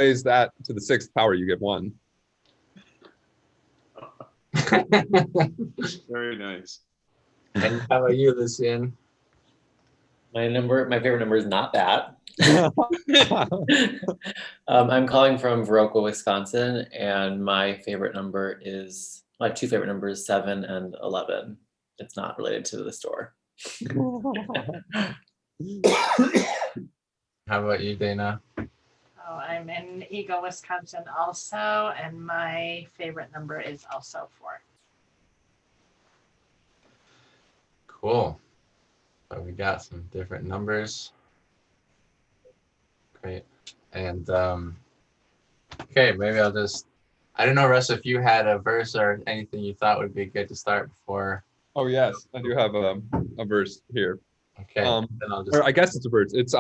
raise that to the sixth power, you get 1. Very nice. And how about you, Lucian? My favorite number is not that. I'm calling from Viroqua, Wisconsin, and my two favorite numbers, 7 and 11. It's not related to the store. How about you, Dana? Oh, I'm in Eagle, Wisconsin also, and my favorite number is also 4. Cool. So we got some different numbers. Great. And okay, maybe I don't know, Russ, if you had a verse or anything you thought would be good to start before. Oh yes, I do have a verse here. Okay. Then I'll just... Or I guess it's a verse. It's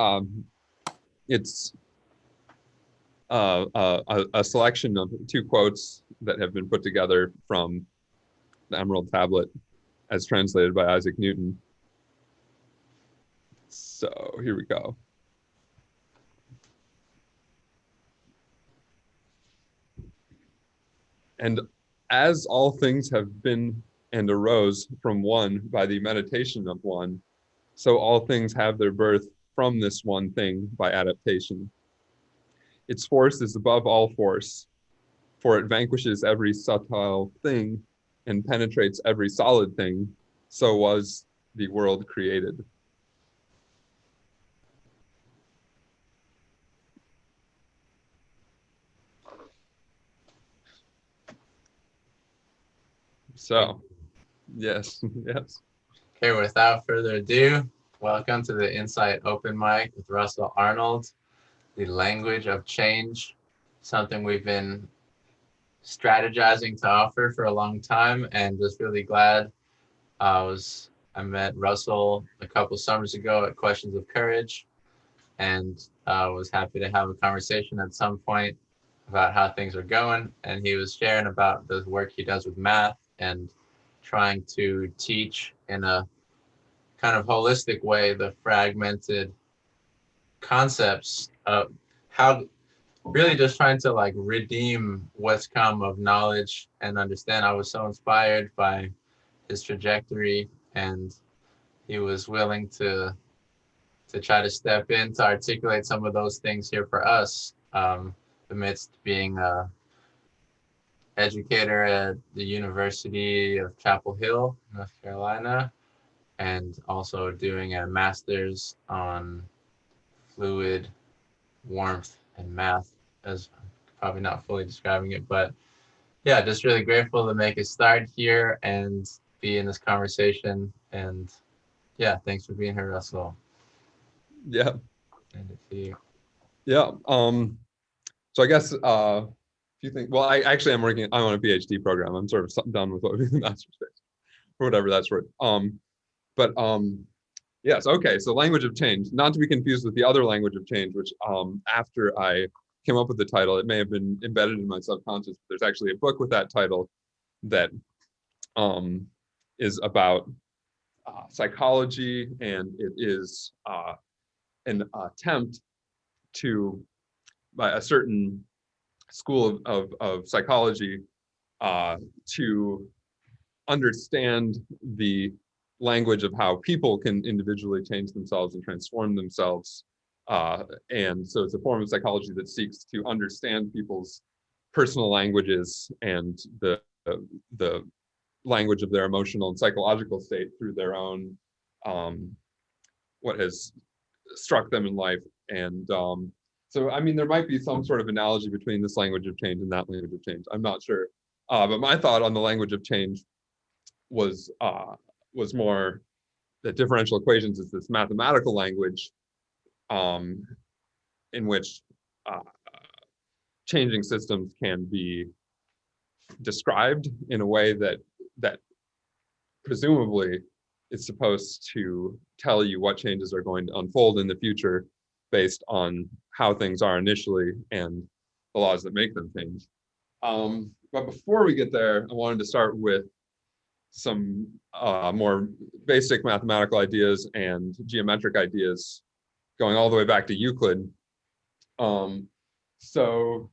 a selection of 2 quotes that have been put together from the Emerald Tablet as translated by Isaac Newton. So here we go. And as all things have been and arose from one by the meditation of one, so all things have their birth from this one thing by adaptation. Its force is above all force, for it vanquishes every subtle thing and penetrates every solid thing. So was the world created. So, yes, yes. Okay, without further ado, welcome to the Insight Open Mic with Russell Arnold, the language of change, something we've been strategizing to offer for a long time, and just really glad I met Russell a couple summers ago at Questions of Courage, and I was happy to have a conversation at some point about how things are going, and he was sharing about the work he does with math and trying to teach in a kind of holistic way the fragmented concepts of how really just trying to like redeem what's come of knowledge and understand. I was so inspired by his trajectory, and he was willing to try to step in to articulate some of those things here for us, amidst being a educator at the University of Chapel Hill, North Carolina, and also doing a master's on fluid warmth and math, as I'm probably not fully describing it, but yeah, just really grateful to make a start here and be in this conversation. And yeah, thanks for being here, Russell. Yeah. And to you. Yeah. So I guess if you think, well, I'm on a PhD program. I'm sort of done with what we've been master's phase, or whatever that's worth. Yes, okay. So language of change, not to be confused with the other language of change, which after I came up with the title, it may have been embedded in my subconscious. But there's actually a book with that title that is about psychology, and it is an attempt by a certain school of psychology to understand the language of how people can individually change themselves and transform themselves. And so it's a form of psychology that seeks to understand people's personal languages and the language of their emotional and psychological state through their own what has struck them in life. And so, I mean, there might be some sort of analogy between this language of change and that language of change. I'm not sure. But my thought on the language of change was more that differential equations is this mathematical language in which changing systems can be described in a way that presumably is supposed to tell you what changes are going to unfold in the future based on how things are initially and the laws that make them change. But before we get there, I wanted to start with some more basic mathematical ideas and geometric ideas going all the way back to Euclid. So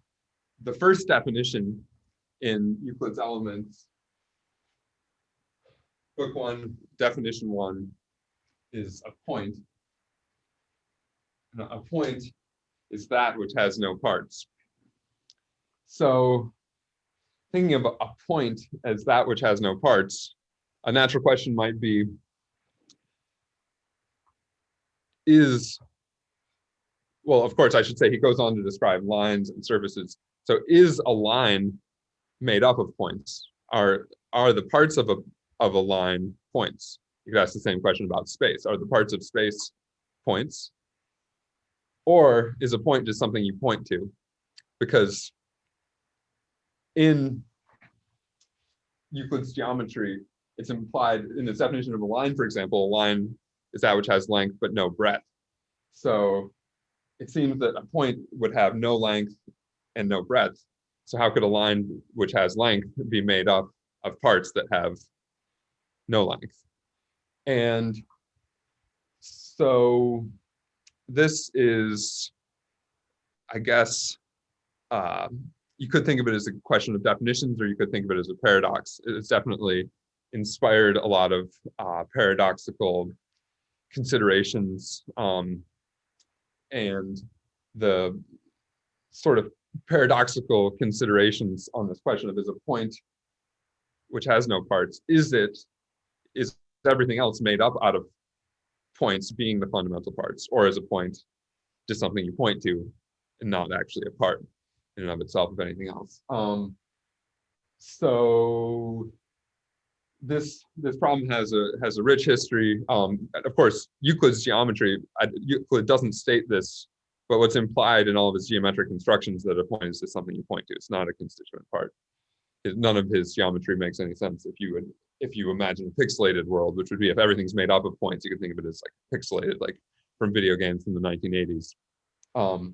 the first definition in Euclid's Elements, book 1, definition 1, is a point. And a point is that which has no parts. So thinking of a point as that which has no parts, a natural question might be, well, of course, I should say he goes on to describe lines and surfaces. So is a line made up of points? Are the parts of a line points? You could ask the same question about space. Are the parts of space points? Or is a point just something you point to? Because in Euclid's geometry, it's implied in the definition of a line, for example, a line is that which has length but no breadth. So it seems that a point would have no length and no breadth. So how could a line which has length be made up of parts that have no length? And so this is, I guess, you could think of it as a question of definitions, or you could think of it as a paradox. It's definitely inspired a lot of paradoxical considerations, and the sort of paradoxical considerations on this question of, is a point which has no parts, is everything else made up out of points being the fundamental parts, or is a point just something you point to and not actually a part in and of itself of anything else? So this problem has a rich history. Of course, Euclid's geometry, Euclid doesn't state this, but what's implied in all of his geometric constructions that a point is just something you point to. It's not a constituent part. None of his geometry makes any sense if you imagine a pixelated world, which would be if everything's made up of points. You could think of it as like pixelated, like from video games from the 1980s. And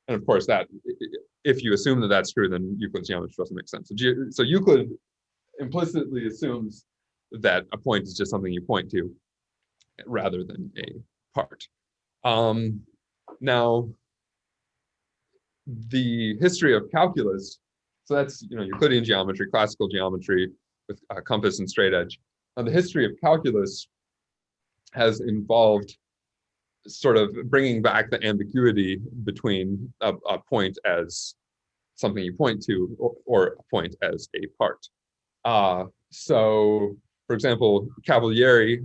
of course, that if you assume that that's true, then Euclid's geometry doesn't make sense. So Euclid implicitly assumes that a point is just something you point to rather than a part. Now, the history of calculus, so that's Euclidean geometry, classical geometry with compass and straight edge. Now, the history of calculus has involved sort of bringing back the ambiguity between a point as something you point to or a point as a part. So, for example, Cavalieri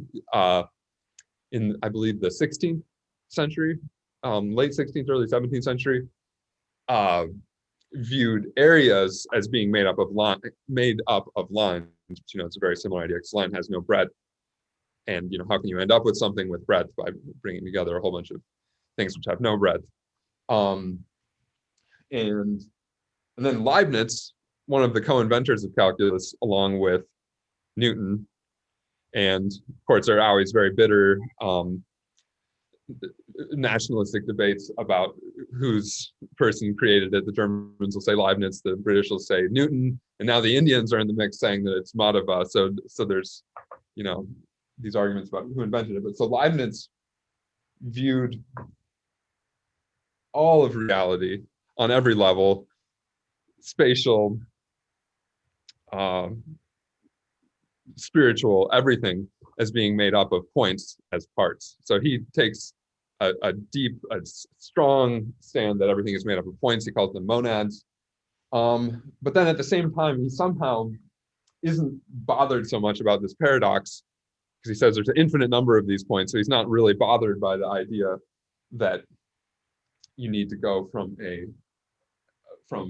in, I believe, the 16th century, late 16th, early 17th century, viewed areas as being made up of lines. It's a very similar idea, because line has no breadth. And how can you end up with something with breadth? By bringing together a whole bunch of things which have no breadth. And then Leibniz, one of the co-inventors of calculus, along with Newton, and of course there are always very bitter nationalistic debates about whose person created it. The Germans will say Leibniz, the British will say Newton, and now the Indians are in the mix saying that it's Madhava. So there's these arguments about who invented it. But so Leibniz viewed all of reality on every level, spatial, spiritual, everything, as being made up of points as parts. So he takes a strong stand that everything is made up of points. He calls them monads. But then at the same time, he somehow isn't bothered so much about this paradox, because he says there's an infinite number of these points. So he's not really bothered by the idea that you need to go from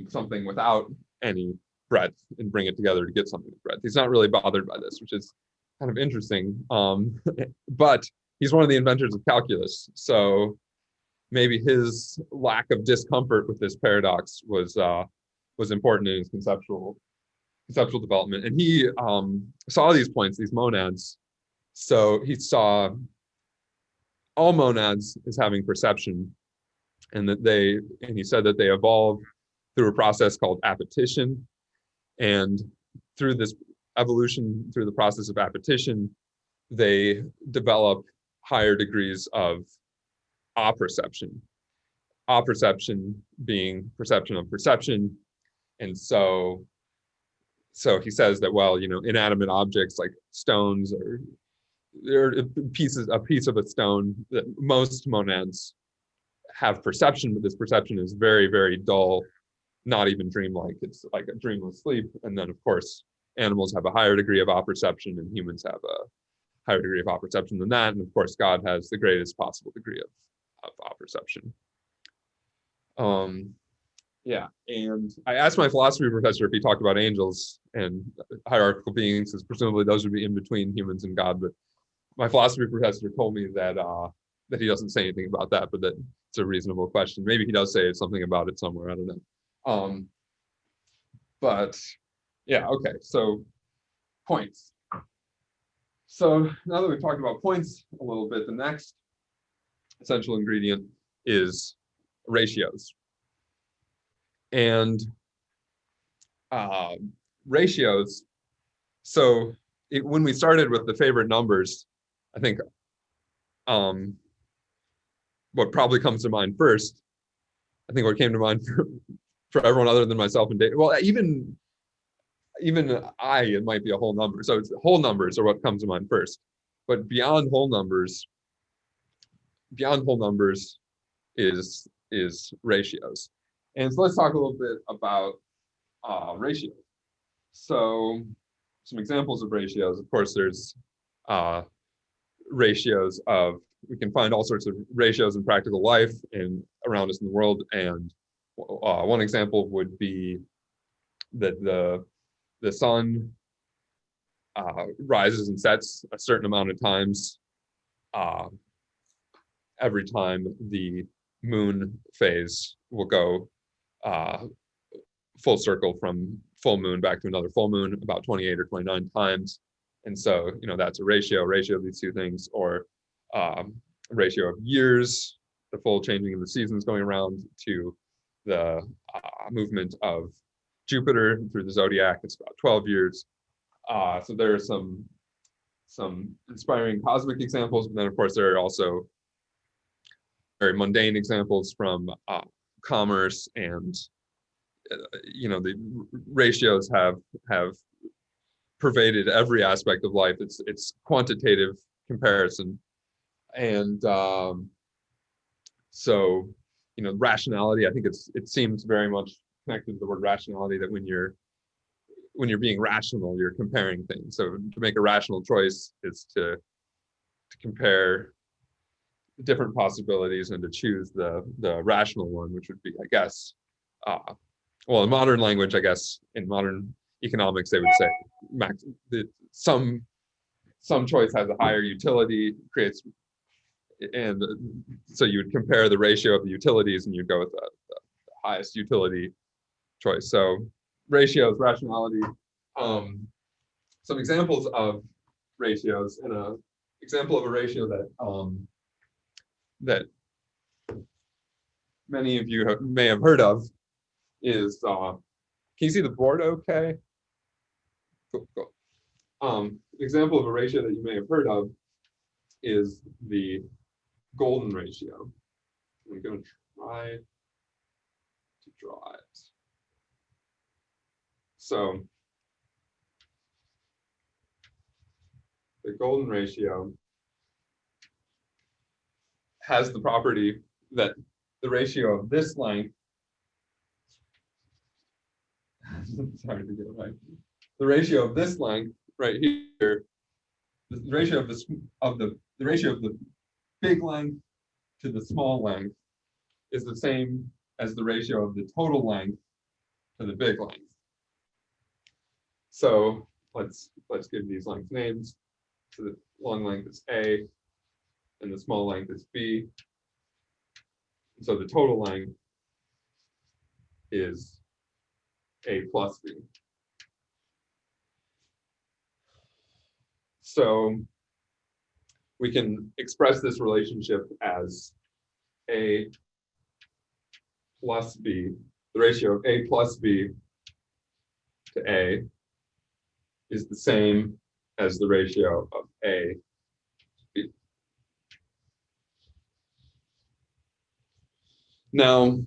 something without any breadth and bring it together to get something with breadth. He's not really bothered by this, which is kind of interesting. But he's one of the inventors of calculus, so maybe his lack of discomfort with this paradox was important in his conceptual development. And he saw these points, these monads. So he saw all monads as having perception, and he said that they evolve through a process called appetition. And through this evolution, through the process of appetition, they develop higher degrees of apperception. apperception being perception of perception. And so he says that, well, inanimate objects like stones or a piece of a stone, that most monads have perception, but this perception is very, very dull, not even dreamlike. It's like a dreamless sleep. And then, of course, animals have a higher degree of apperception and humans have a higher degree of apperception than that. And of course, God has the greatest possible degree of apperception. Yeah, and I asked my philosophy professor if he talked about angels and hierarchical beings, because presumably those would be in between humans and God. But my philosophy professor told me that that he doesn't say anything about that, but that it's a reasonable question. Maybe he does say something about it somewhere. I don't know. But yeah, okay. So points. So now that we've talked about points a little bit, the next essential ingredient is ratios. And ratios, so when we started with the favorite numbers, I think what probably comes to mind first, I think what came to mind for everyone other than myself and Dave, well, even it might be a whole number. So it's whole numbers are what comes to mind first. But beyond whole numbers is ratios. And so let's talk a little bit about ratios. So some examples of ratios. Of course, there's ratios of, we can find all sorts of ratios in practical life and around us in the world. And one example would be that the sun rises and sets a certain amount of times every time the moon phase will go full circle from full moon back to another full moon about 28 or 29 times. And so, that's a ratio of these two things, or ratio of years, the full changing of the seasons going around, to the movement of Jupiter through the zodiac. It's about 12 years. So there are some inspiring cosmic examples, but then of course there are also very mundane examples from commerce, and the ratios have pervaded every aspect of life. It's quantitative comparison, and so rationality. I think it seems very much connected to the word rationality, that when you're being rational, you're comparing things. So to make a rational choice is to compare different possibilities and to choose the rational one, which would be, I guess, well, in modern language, I guess, in modern economics, they would say some choice has a higher utility, and so you would compare the ratio of the utilities and you'd go with the highest utility choice. So ratios, rationality, some examples of ratios, and an example of a ratio that many of you may have heard of is, can you see the board okay? Cool. Example of a ratio that you may have heard of is the golden ratio. I'm going to try to draw it. So the golden ratio has the property that the ratio of this length, sorry to get it right, the ratio of this length right here, the ratio of the ratio of the big length to the small length is the same as the ratio of the total length to the big length. So let's give these length names. So the long length is A and the small length is B. So the total length is A plus B. So we can express this relationship as A plus B. The ratio of A plus B to A is the same as the ratio of A to B. Now,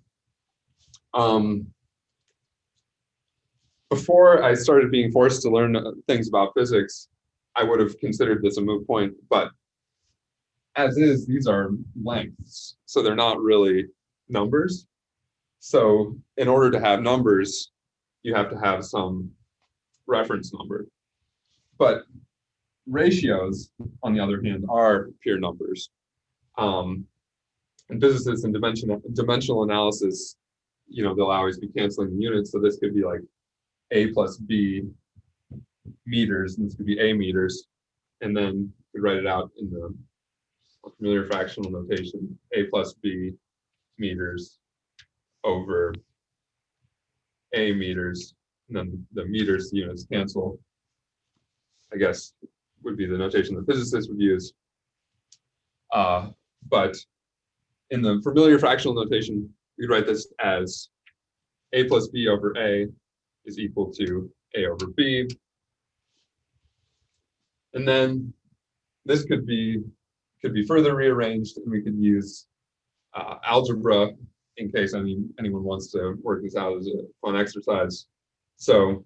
before I started being forced to learn things about physics, I would have considered this a moot point, but as is, these are lengths, so they're not really numbers. So in order to have numbers, you have to have some reference number. But ratios, on the other hand, are pure numbers. And physicists in dimensional analysis, they'll always be canceling the units. So this could be like A plus B meters, and this could be A meters. And then you could write it out in the familiar fractional notation, A plus B meters over A meters. And then the meters units cancel, I guess, would be the notation that physicists would use. But in the familiar fractional notation, we'd write this as A plus B over A is equal to A over B. And then this could be further rearranged, and we could use algebra in case anyone wants to work this out as a fun exercise. So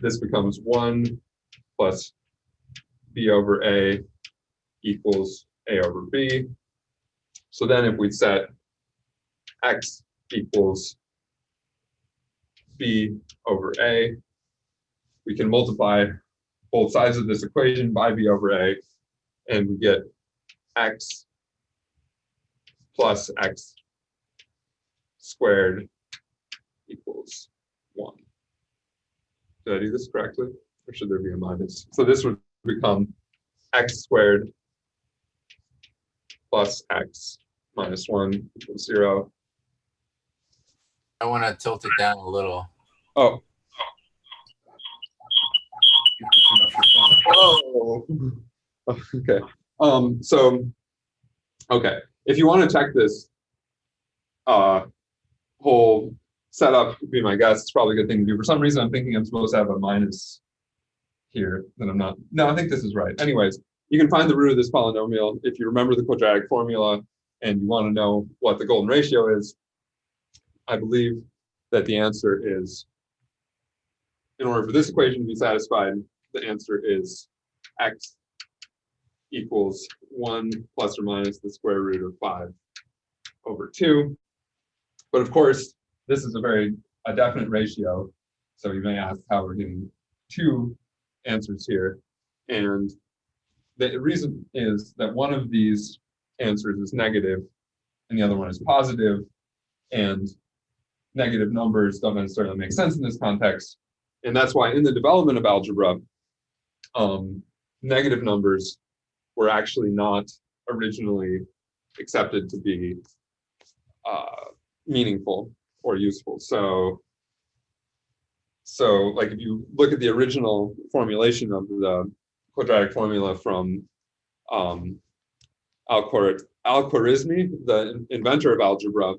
this becomes 1 plus B over A equals A over B. So then if we set X equals B over A, we can multiply both sides of this equation by B over A, and we get X plus X squared equals 1. Did I do this correctly? Or should there be a minus? So this would become X squared plus X minus 1 equals 0. I want to tilt it down a little. Oh. Oh. Okay. Okay. If you want to check this whole setup, be my guess. It's probably a good thing to do. For some reason, I'm thinking I'm supposed to have a minus here, then I'm not. No, I think this is right. Anyways, you can find the root of this polynomial if you remember the quadratic formula and you want to know what the golden ratio is. I believe that the answer is, in order for this equation to be satisfied, the answer is X equals 1 plus or minus the square root of 5 over 2. But of course, this is a definite ratio. So you may ask how we're getting 2 answers here. And the reason is that one of these answers is negative and the other one is positive. And negative numbers don't necessarily make sense in this context. And that's why in the development of algebra, negative numbers were actually not originally accepted to be meaningful or useful. So like if you look at the original formulation of the quadratic formula from Al-Khwarizmi, the inventor of algebra,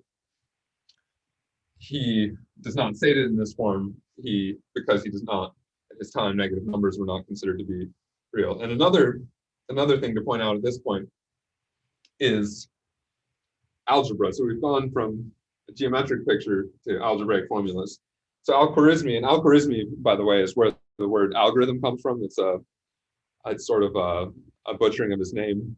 he does not state it in this form. Because he does not, at his time, negative numbers were not considered to be real. And another thing to point out at this point is algebra. So we've gone from a geometric picture to algebraic formulas. So Al-Khwarizmi, by the way, is where the word algorithm comes from. It's sort of a butchering of his name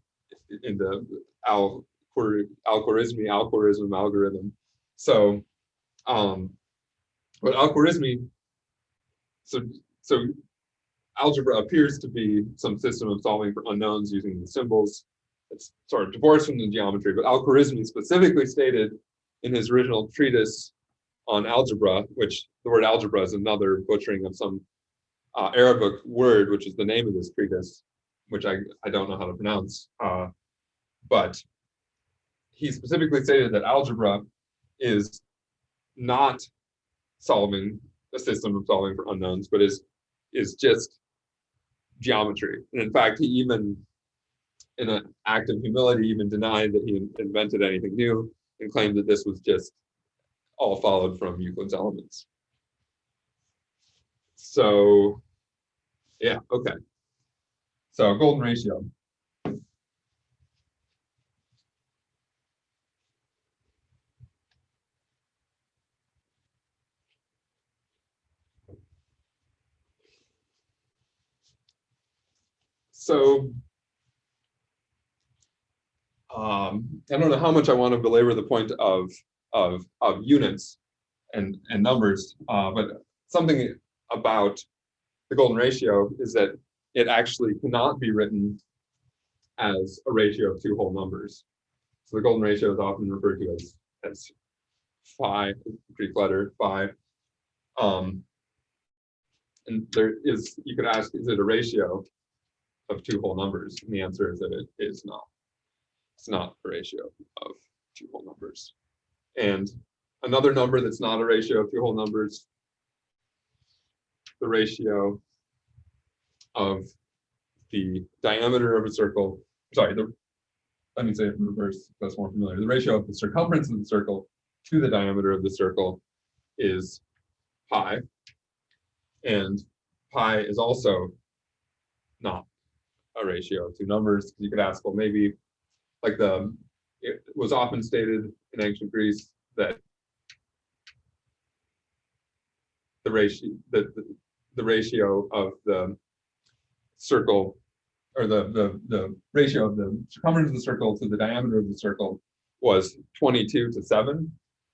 in the Al-Khwarizmi, algorithm. So, but Al-Khwarizmi, so algebra appears to be some system of solving for unknowns using the symbols. It's sort of divorced from the geometry, but Al-Khwarizmi specifically stated in his original treatise on algebra, which the word algebra is another butchering of some Arabic word, which is the name of this treatise, which I don't know how to pronounce. But he specifically stated that algebra is not solving a system of solving for unknowns, but is just geometry. And in fact, he even, in an act of humility, even denied that he invented anything new and claimed that this was just all followed from Euclid's Elements. So, yeah, okay. So golden ratio. So I don't know how much I want to belabor the point of units and numbers, but something about the golden ratio is that it actually cannot be written as a ratio of two whole numbers. So the golden ratio is often referred to as phi, Greek letter phi. And there is, you could ask, is it a ratio of two whole numbers? And the answer is that it is not. It's not a ratio of two whole numbers. And another number that's not a ratio of two whole numbers, the ratio of the diameter of a circle, sorry, let me say it in reverse, that's more familiar. The ratio of the circumference of the circle to the diameter of the circle is pi. And pi is also not a ratio of two numbers. You could ask, well, maybe like it was often stated in ancient Greece that the ratio of the circle, or the ratio of the circumference of the circle to the diameter of the circle was 22 to 7.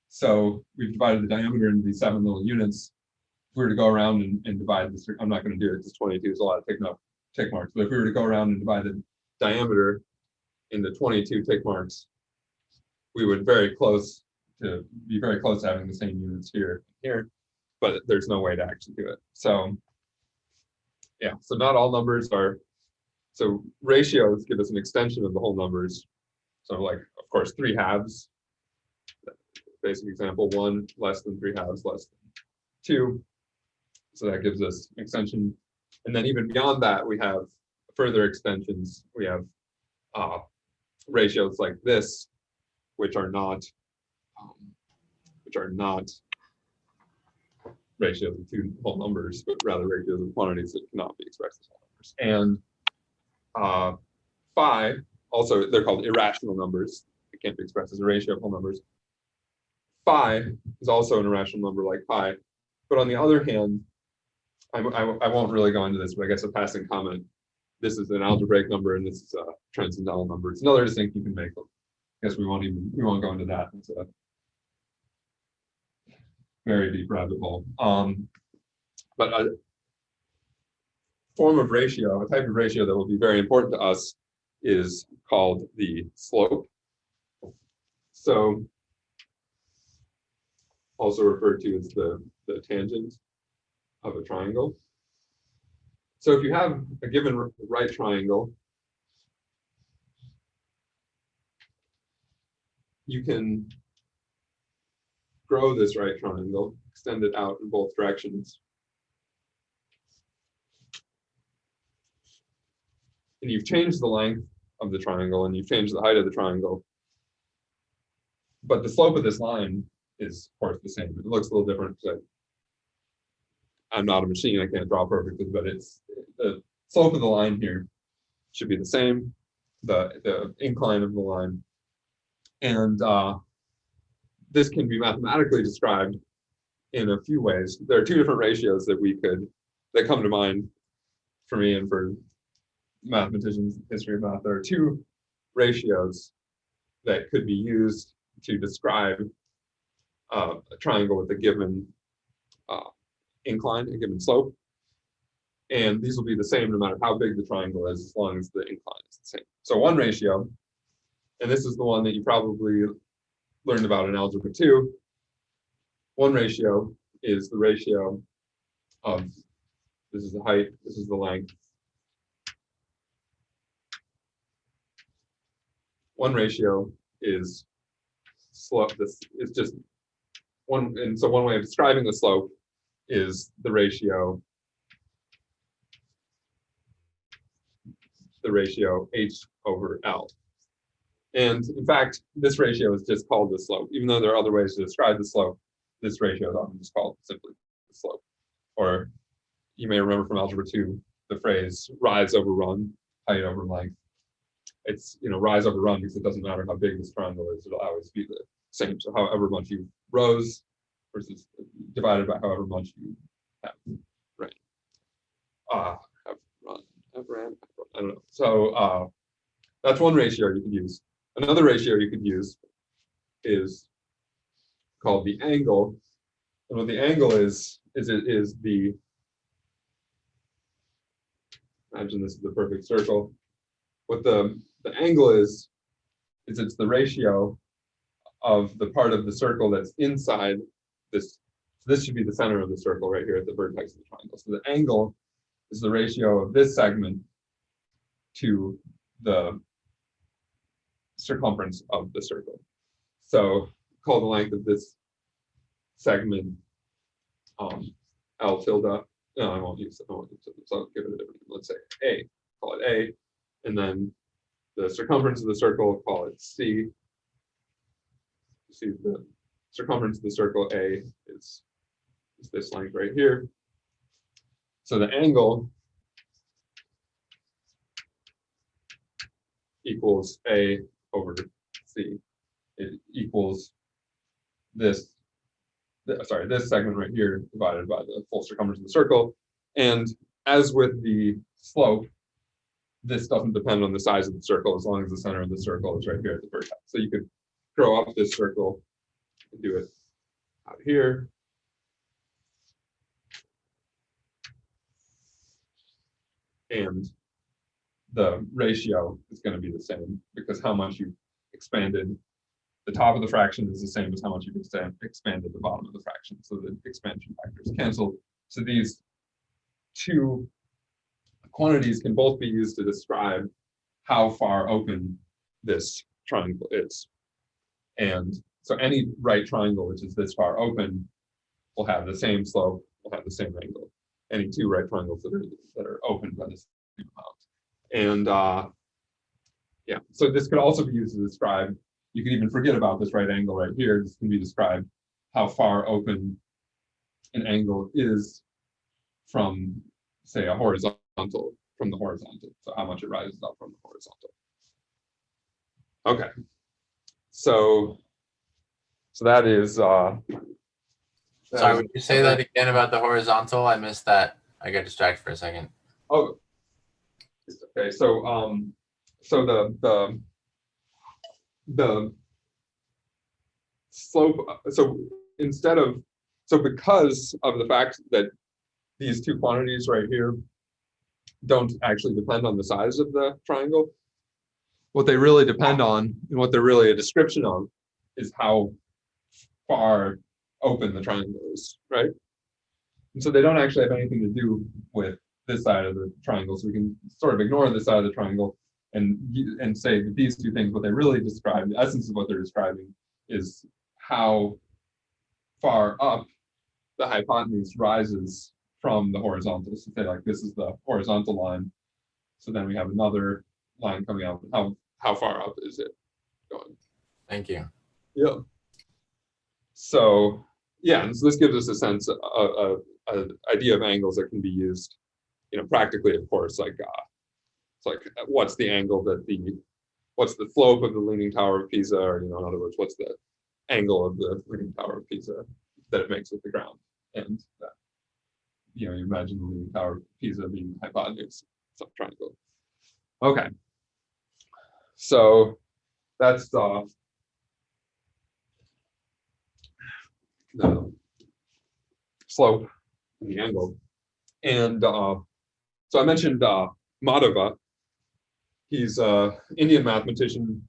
So we've divided the diameter into these 7 little units. If we were to go around and divide this, I'm not going to do it because 22 is a lot of tick marks, but if we were to go around and divide the diameter into 22 tick marks, we would be very close to having the same units here, but there's no way to actually do it. So yeah, so not all numbers are, so ratios give us an extension of the whole numbers. So like, of course, 3 halves, basic example, 1 less than 3 halves less than 2. So that gives us an extension. And then even beyond that, we have further extensions. We have ratios like this, which are not ratios of two whole numbers, but rather ratios of quantities that cannot be expressed as whole numbers. And phi, also they're called irrational numbers. It can't be expressed as a ratio of whole numbers. Phi is also an irrational number like pi, but on the other hand, I won't really go into this, but I guess a passing comment. This is an algebraic number, and this is a transcendental number. It's another distinction you can make. I guess we won't go into that. It's a very deep rabbit hole. But a form of ratio, a type of ratio that will be very important to us, is called the slope. So, also referred to as the tangent of a triangle. So if you have a given right triangle, you can grow this right triangle, extend it out in both directions. And you've changed the length of the triangle and you've changed the height of the triangle. But the slope of this line is, of course, the same. It looks a little different because I'm not a machine, I can't draw perfectly, but it's the slope of the line here should be the same, the incline of the line. And this can be mathematically described in a few ways. There are 2 different ratios that come to mind for me and for mathematicians in history of math. There are 2 ratios that could be used to describe a triangle with a given incline, a given slope. And these will be the same no matter how big the triangle is, as long as the incline is the same. So one ratio, and this is the one that you probably learned about in Algebra 2, one ratio is the ratio of, this is the height, this is the length. One ratio is slope, this is just one, and so one way of describing the slope is the ratio h over L. And in fact, this ratio is just called the slope. Even though there are other ways to describe the slope, this ratio is often just called simply the slope. Or you may remember from Algebra 2, the phrase rise over run, height over length. It's, rise over run because it doesn't matter how big this triangle is, it'll always be the same. So however much you rose versus divided by however much you have ran. Have ran. don't know. So that's one ratio you could use. Another ratio you could use is called the angle. And what the angle is the, imagine this is the perfect circle. What the angle is it's the ratio of the part of the circle that's inside this. This should be the center of the circle right here at the vertex of the triangle. So the angle is the ratio of this segment to the circumference of the circle. So call the length of this segment L tilde. No, I won't use it. So I'll give it a different name. Let's say A. Call it A, and then the circumference of the circle, call it C. You see the circumference of the circle A is this length right here. So the angle equals A over C. It equals this segment right here divided by the full circumference of the circle. And as with the slope, this doesn't depend on the size of the circle as long as the center of the circle is right here at the vertex. So you could grow up this circle and do it out here. And the ratio is going to be the same because how much you expanded the top of the fraction is the same as how much you've expanded the bottom of the fraction. So the expansion factors cancel. So these two quantities can both be used to describe how far open this triangle is. And so any right triangle which is this far open will have the same slope, will have the same angle. Any two right triangles that are open by the same amount. And yeah, so this could also be used to describe, you can even forget about this right angle right here. This can be described how far open an angle is from, say, a horizontal, from the horizontal. So how much it rises up from the horizontal. Okay. So that is Sorry, would you say that again about the horizontal? I missed that. I got distracted for a second. Oh, okay. So so the slope. So instead of, so because of the fact that these two quantities right here don't actually depend on the size of the triangle, what they really depend on and what they're really a description of is how far open the triangle is, right? And so they don't actually have anything to do with this side of the triangle. So we can sort of ignore this side of the triangle and say that these two things, what they really describe, the essence of what they're describing is how far up the hypotenuse rises from the horizontal. So say like this is the horizontal line. So then we have another line coming out. How far up is it going? Thank you. Yeah. So yeah, and so this gives us a sense of an idea of angles that can be used, practically, of course, like it's like what's the angle that what's the slope of the Leaning Tower of Pisa, or in other words, what's the angle of the Leaning Tower of Pisa that it makes with the ground, and that, you imagine the Leaning Tower of Pisa being the hypotenuse of some triangle. Okay, so that's the slope and the angle. And so I mentioned Madhava. He's an Indian mathematician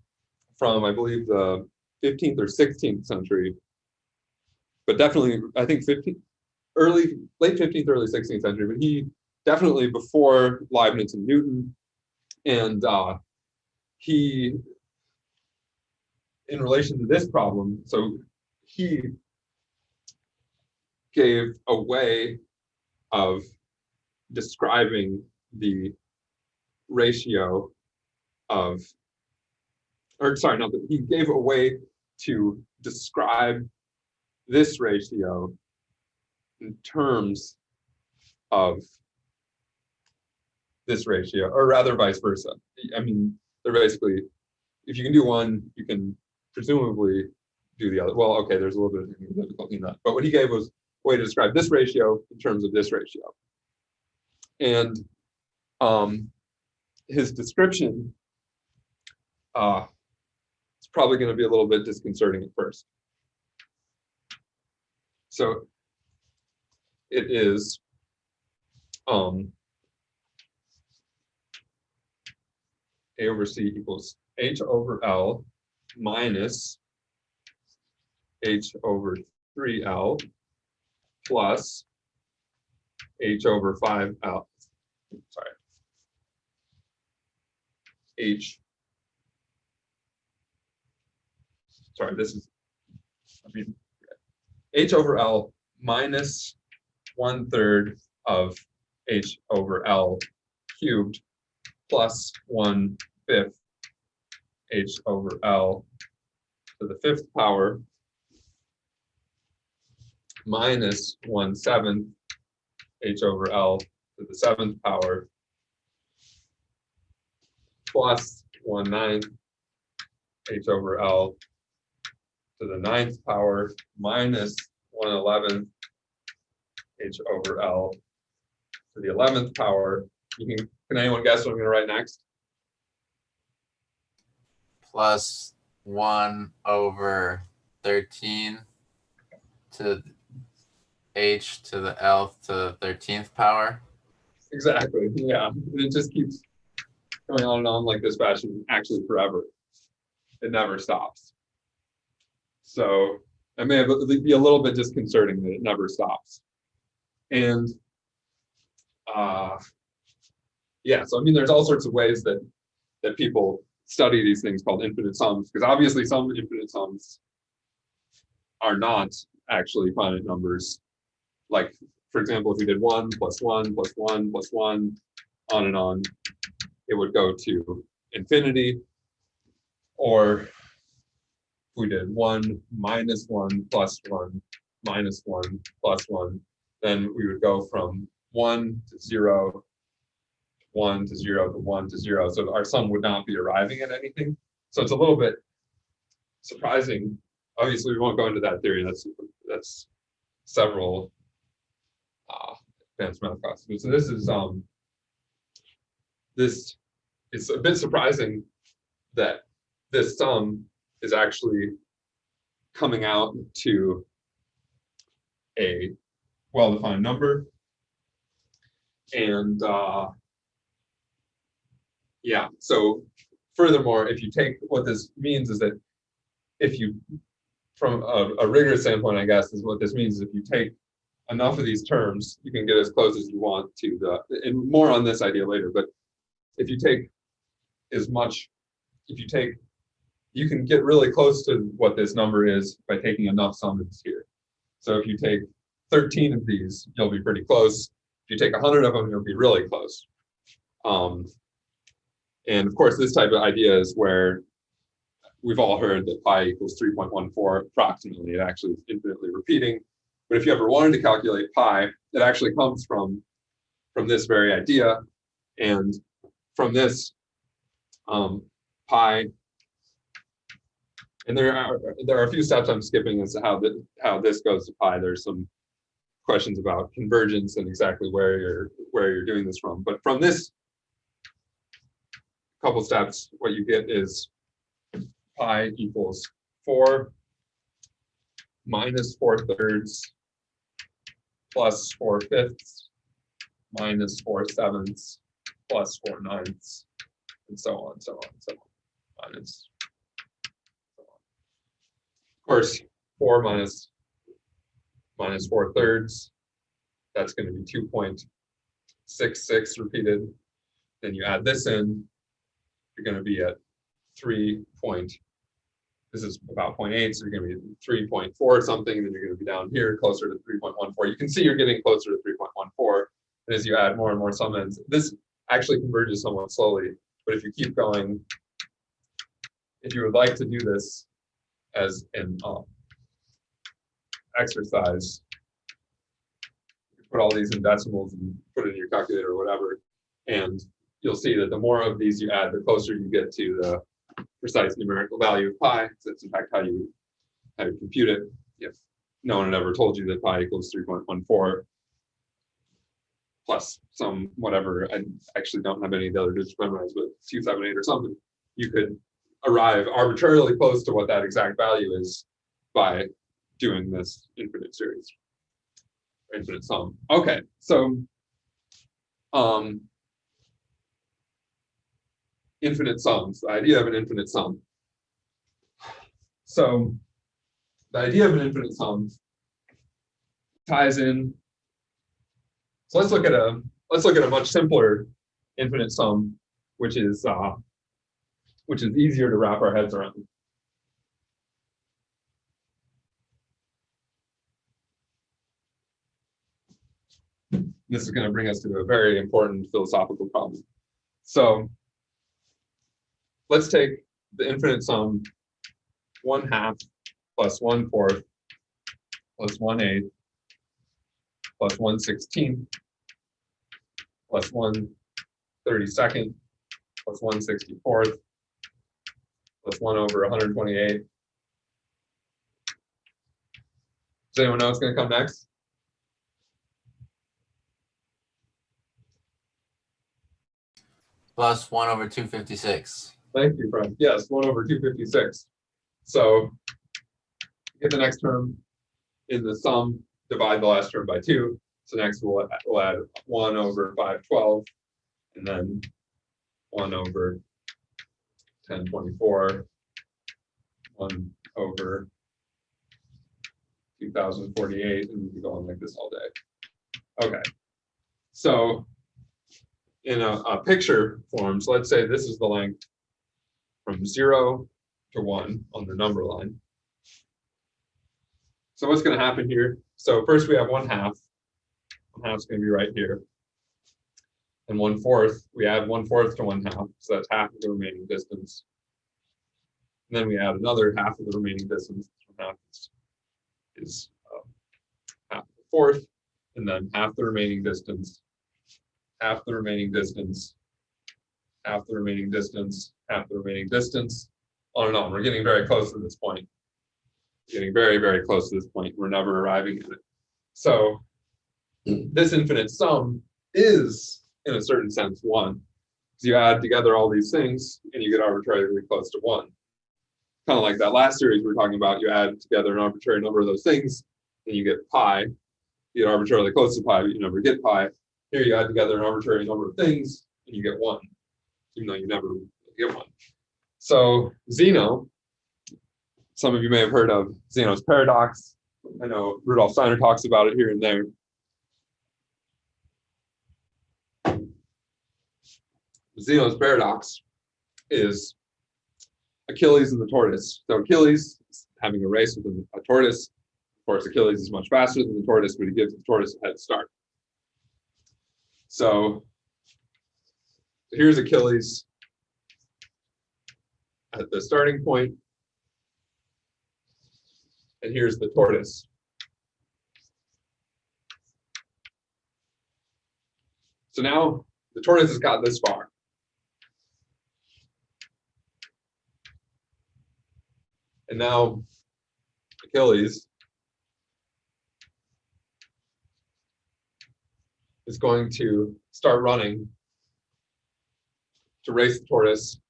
from, I believe, the 15th or 16th century, but definitely, I think late 15th, early 16th century, but he definitely before Leibniz and Newton. And he, in relation to this problem, so he gave a way of describing the ratio of, or sorry, not that, he gave a way to describe this ratio in terms of this ratio, or rather vice versa. I mean, they're basically, if you can do one, you can presumably do the other. Well, okay, there's a little bit of difficulty in that. But what he gave was a way to describe this ratio in terms of this ratio. And his description it's probably going to be a little bit disconcerting at first. So it is A over C equals H over L minus H over 3L plus H over 5L. Sorry. H over L minus 1/3 of H over L cubed plus 1/5 H over L to the 5th power minus 1/7 H over L to the 7th power plus 1/9 H over L to the 9th power minus 1/11 H over L to the 11th power. Can anyone guess what I'm going to write next? Plus 1/13 to H to the L to the 13th power. Exactly. Yeah. It just keeps going on and on like this fashion, actually forever. It never stops. So it may be a little bit disconcerting that it never stops. And yeah, so I mean, there's all sorts of ways that people study these things called infinite sums, because obviously some infinite sums are not actually finite numbers. Like, for example, if we did 1 plus 1 plus 1 plus 1, on and on, it would go to infinity. Or if we did 1 minus 1 plus 1 minus 1 plus 1, then we would go from 1 to 0, 1 to 0 to 1 to 0. So our sum would not be arriving at anything. So it's a little bit surprising. Obviously, we won't go into that theory. That's several advanced math classes. So this is a bit surprising that this sum is actually coming out to a well-defined number. And yeah, so furthermore, if you take, what this means is that if you, from a rigorous standpoint, I guess, is what this means is if you take enough of these terms, you can get as close as you want to and more on this idea later, but if you take you can get really close to what this number is by taking enough sums here. So if you take 13 of these, you'll be pretty close. If you take 100 of them, you'll be really close. And of course, this type of idea is where we've all heard that pi equals 3.14 approximately. It actually is infinitely repeating. But if you ever wanted to calculate pi, it actually comes from this very idea. And from this, pi, and there are a few steps I'm skipping as to how this goes to pi. There's some questions about convergence and exactly where you're doing this from. But from this couple steps, what you get is pi equals 4 minus 4/3 plus 4/5 minus 4/7 plus 4/9, and so on, so on, so on, minus. Of course, 4 minus 4/3, that's going to be 2.66 repeated. Then you add this in, you're going to be at this is about 0.8, so you're going to be 3.4 something, and then you're going to be down here closer to 3.14. You can see you're getting closer to 3.14, and as you add more and more sum ends, this actually converges somewhat slowly. But if you keep going, if you would like to do this as an exercise, you put all these in decimals and put it in your calculator or whatever, and you'll see that the more of these you add, the closer you get to the precise numerical value of pi. So that's in fact how you compute it. If no one had ever told you that pi equals 3.14, plus some whatever. I actually don't have any of the other digits memorized, but 278 or something. You could arrive arbitrarily close to what that exact value is by doing this infinite series, infinite sum. Okay, so infinite sums, the idea of an infinite sum. So the idea of an infinite sum ties in. So let's look at a much simpler infinite sum, which is easier to wrap our heads around. This is going to bring us to a very important philosophical problem. So let's take the infinite sum 1/2 plus 1/4 plus 1/8 plus 1/16 plus 1/32 plus 1/64 plus 1/128. Does anyone know what's going to come next? Plus 1/256. Thank you, friend. Yes, 1/256. So get the next term in the sum, divide the last term by 2. So next we'll add 1/512, and then 1/1024, 1/2048, and we can go on like this all day. Okay, so in a picture form, so let's say this is the length from 0 to 1 on the number line. So what's going to happen here? So first we have 1/2. 1/2 is going to be right here. And 1/4, we add 1/4 to 1/2, so that's half of the remaining distance. And then we add another half of the remaining distance. 1/2 is half of the fourth, and then half the remaining distance, half the remaining distance, half the remaining distance, half the remaining distance, on and on. We're getting very close to this point. Getting very, very close to this point. We're never arriving at it. So this infinite sum is, in a certain sense, 1. So you add together all these things and you get arbitrarily close to 1. Kind of like that last series we were talking about, you add together an arbitrary number of those things and you get pi. You get arbitrarily close to pi, but you never get pi. Here you add together an arbitrary number of things and you get 1, even though you never get 1. So Zeno, some of you may have heard of Zeno's paradox. I know Rudolf Steiner talks about it here and there. Zeno's paradox is Achilles and the tortoise. So Achilles is having a race with a tortoise. Of course, Achilles is much faster than the tortoise, but he gives the tortoise a head start. So here's Achilles at the starting point, and here's the tortoise. So now the tortoise has got this far. And now Achilles is going to start running to race the tortoise.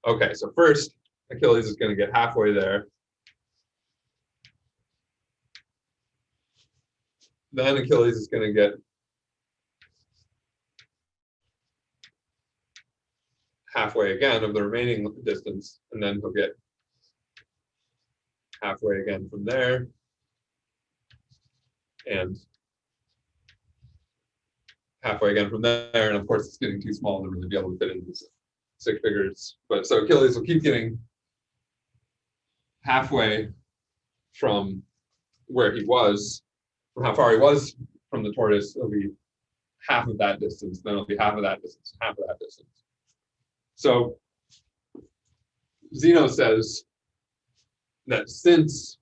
Okay, so first Achilles is going to get halfway there. Then Achilles is going to get halfway again of the remaining distance, and then he'll get halfway again from there, and halfway again from there, and of course it's getting too small to really be able to fit into these 6 figures. But so Achilles will keep getting halfway from where he was, from how far he was from the tortoise. It'll be half of that distance, then it'll be half of that distance, half of that distance. So Zeno says that since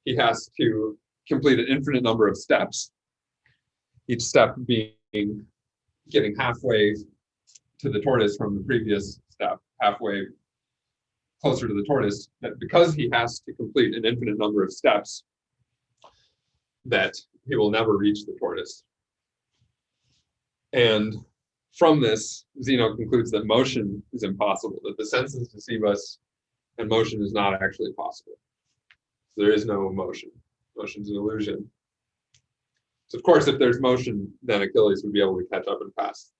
he has to complete an infinite number of steps, each step being getting halfway to the tortoise from the previous step, halfway closer to the tortoise, that because he has to complete an infinite number of steps, that he will never reach the tortoise. And from this, Zeno concludes that motion is impossible, that the senses deceive us, and motion is not actually possible. So there is no motion. Motion's an illusion. So of course, if there's motion, then Achilles would be able to catch up and pass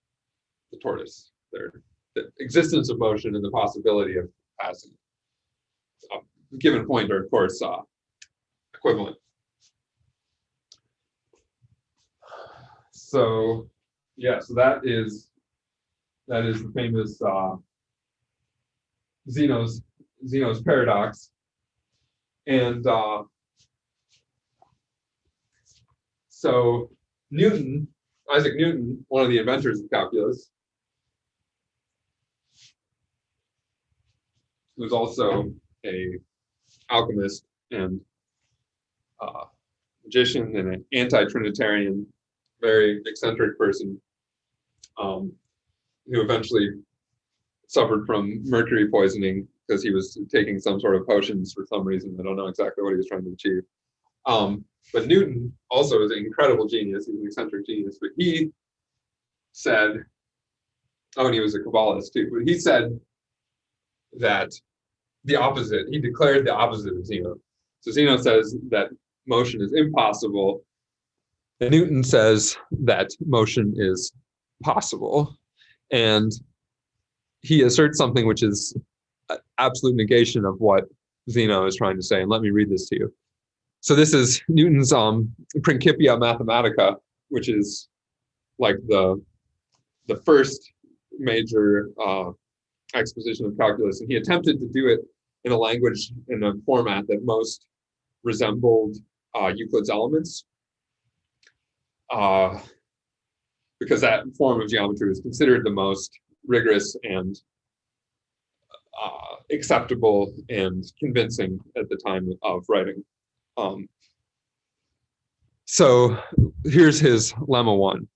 the tortoise. The existence of motion and the possibility of passing a given point are, of course, equivalent. So, yeah, so that is the famous Zeno's paradox, and so Isaac Newton, one of the inventors of calculus, who's also a alchemist and magician and an anti-Trinitarian, very eccentric person, who eventually suffered from mercury poisoning because he was taking some sort of potions for some reason. I don't know exactly what he was trying to achieve. But Newton also is an incredible genius. He's an eccentric genius, but he said, and he was a Kabbalist too, but he said that the opposite, he declared the opposite of Zeno. So Zeno says that motion is impossible, and Newton says that motion is possible. And he asserts something which is absolute negation of what Zeno is trying to say. And let me read this to you. So this is Newton's Principia Mathematica, which is like the first major exposition of calculus. And he attempted to do it in a language, in a format that most resembled Euclid's Elements, because that form of geometry was considered the most rigorous and acceptable and convincing at the time of writing. So here's his lemma one.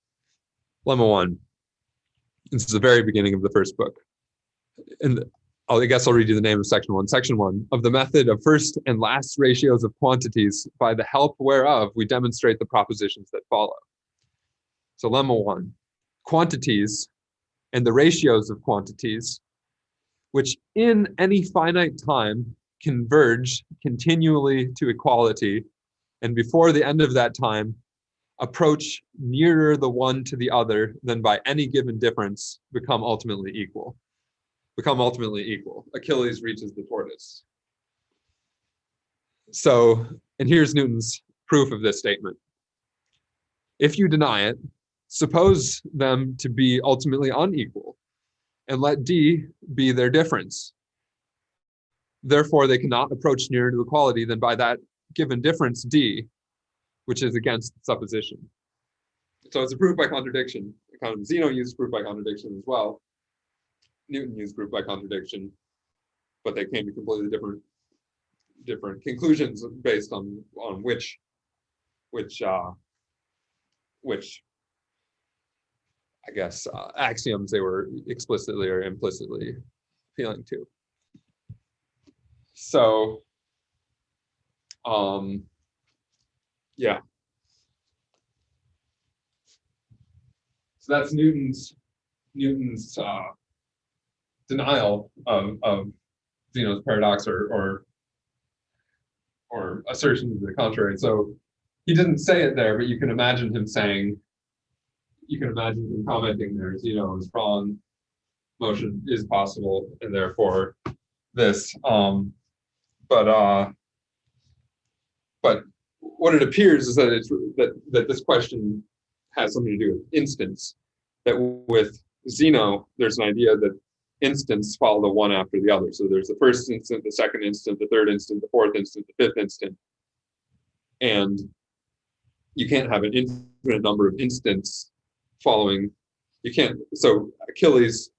Lemma one. This is the very beginning of the first book. And I guess I'll read you the name of section one. Section one, of the method of first and last ratios of quantities, by the help whereof we demonstrate the propositions that follow. So lemma one, quantities and the ratios of quantities, which in any finite time converge continually to equality, and before the end of that time, approach nearer the one to the other than by any given difference become ultimately equal. Achilles reaches the tortoise. So, and here's Newton's proof of this statement. If you deny it, suppose them to be ultimately unequal, and let D be their difference. Therefore, they cannot approach nearer to equality than by that given difference D, which is against the supposition. So it's a proof by contradiction. Zeno used proof by contradiction as well. Newton used proof by contradiction, but they came to completely different conclusions based on which I guess axioms they were explicitly or implicitly appealing to. So yeah. So that's Newton's denial of Zeno's paradox or assertion to the contrary. So he didn't say it there, but you can imagine him commenting there, Zeno is wrong, motion is possible, and therefore this. But what it appears is that that this question has something to do with instants. That with Zeno, there's an idea that instants follow the one after the other. So there's the first instant, the second instant, the third instant, the fourth instant, the fifth instant. And you can't have an infinite number of instants following. You can't. So Achilles,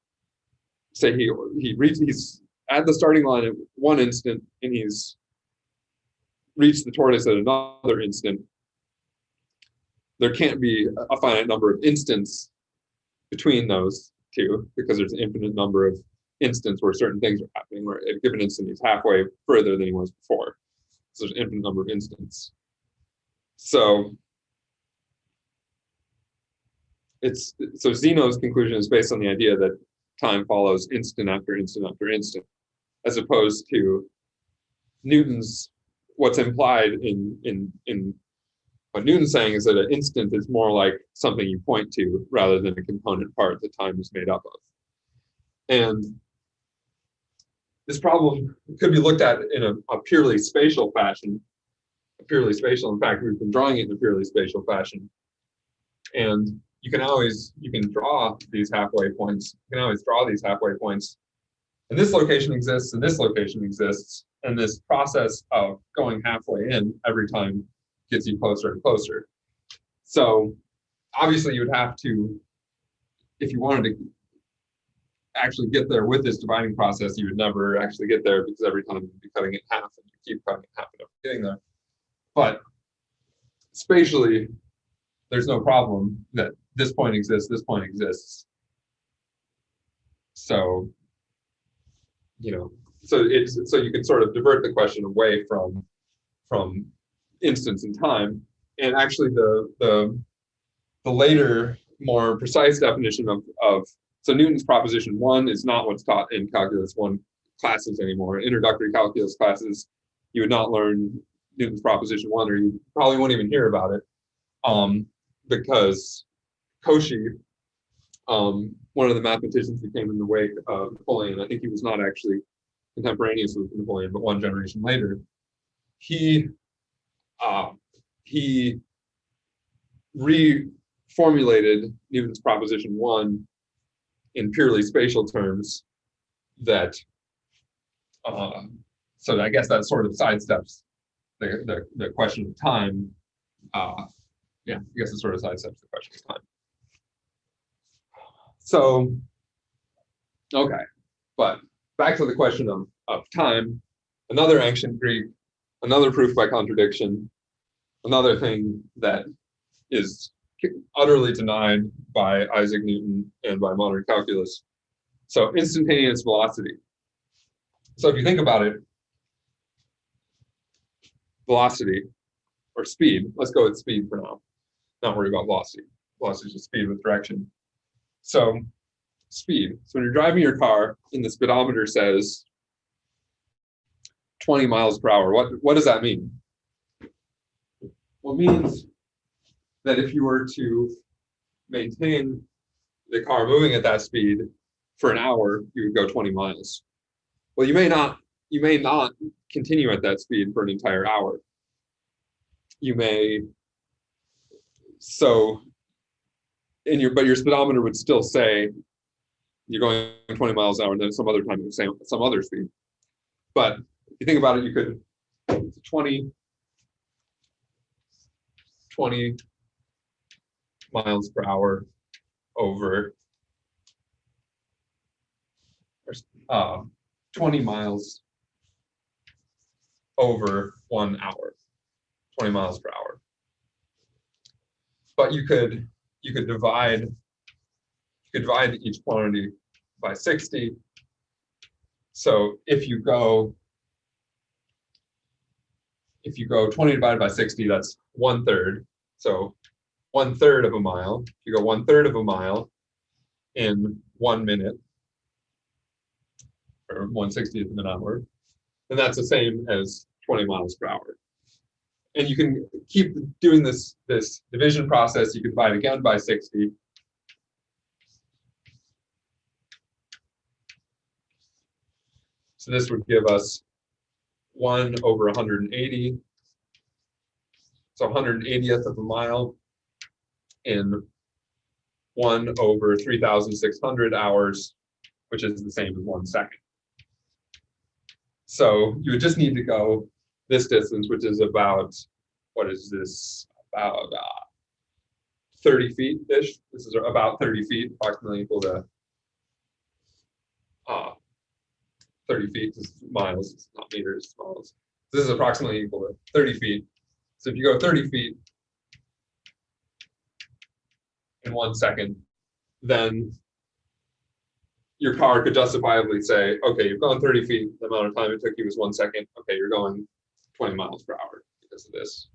say he's at the starting line at one instant, and he's reached the tortoise at another instant. There can't be a finite number of instants between those two, because there's an infinite number of instants where certain things are happening, where at a given instant he's halfway further than he was before. So there's an infinite number of instants. So so Zeno's conclusion is based on the idea that time follows instant after instant after instant, as opposed to Newton's, what's implied in what Newton's saying is that an instant is more like something you point to rather than a component part that time is made up of. And this problem could be looked at in a purely spatial fashion, in fact, we've been drawing it in a purely spatial fashion. And you can draw these halfway points. You can always draw these halfway points. And this location exists, and this location exists. And this process of going halfway in every time gets you closer and closer. So obviously you would have to, if you wanted to actually get there with this dividing process, you would never actually get there because every time you'd be cutting it in half and you keep cutting it in half and never getting there. But spatially, there's no problem that this point exists, this point exists. So, so you can sort of divert the question away from instance and time. And actually the later, more precise definition of so Newton's proposition 1 is not what's taught in calculus 1 classes anymore. Introductory calculus classes, you would not learn Newton's proposition 1, or you probably won't even hear about it, because Cauchy, one of the mathematicians who came in the wake of Napoleon, I think he was not actually contemporaneous with Napoleon, but one generation later, he reformulated Newton's proposition 1 in purely spatial terms that, so I guess that sort of sidesteps the question of time. Yeah, I guess it sort of sidesteps the question of time. So, okay, but back to the question of time, another ancient Greek, another proof by contradiction, another thing that is utterly denied by Isaac Newton and by modern calculus. So instantaneous velocity. So if you think about it, velocity or speed, let's go with speed for now, not worry about velocity. Velocity is just speed with direction. So speed, so when you're driving your car and the speedometer says 20 miles per hour, what does that mean? Well, it means that if you were to maintain the car moving at that speed for an hour, you would go 20 miles. Well, you may not continue at that speed for an entire hour. You may, but your speedometer would still say you're going 20 miles an hour, and then some other time it would say some other speed. But if you think about it, you could 20 miles per hour over 20 miles over 1 hour, 20 miles per hour. But you could divide each quantity by 60. So if you go 20 divided by 60, that's 1/3. So 1/3 of a mile. If you go 1/3 of a mile in 1 minute, or 1/60th of an hour, then that's the same as 20 miles per hour. And you can keep doing this division process. You can divide again by 60. So this would give us 1 over 180. So 180th of a mile in 1 over 3,600 hours, which is the same as 1 second. So you would just need to go this distance, which is about, what is this? About 30 feet-ish. This is about 30 feet, approximately equal to 30 feet. This is miles, it's not meters, it's miles. This is approximately equal to 30 feet. So if you go 30 feet in 1 second, then your car could justifiably say, okay, you've gone 30 feet, the amount of time it took you was 1 second. Okay, you're going 20 miles per hour because of this,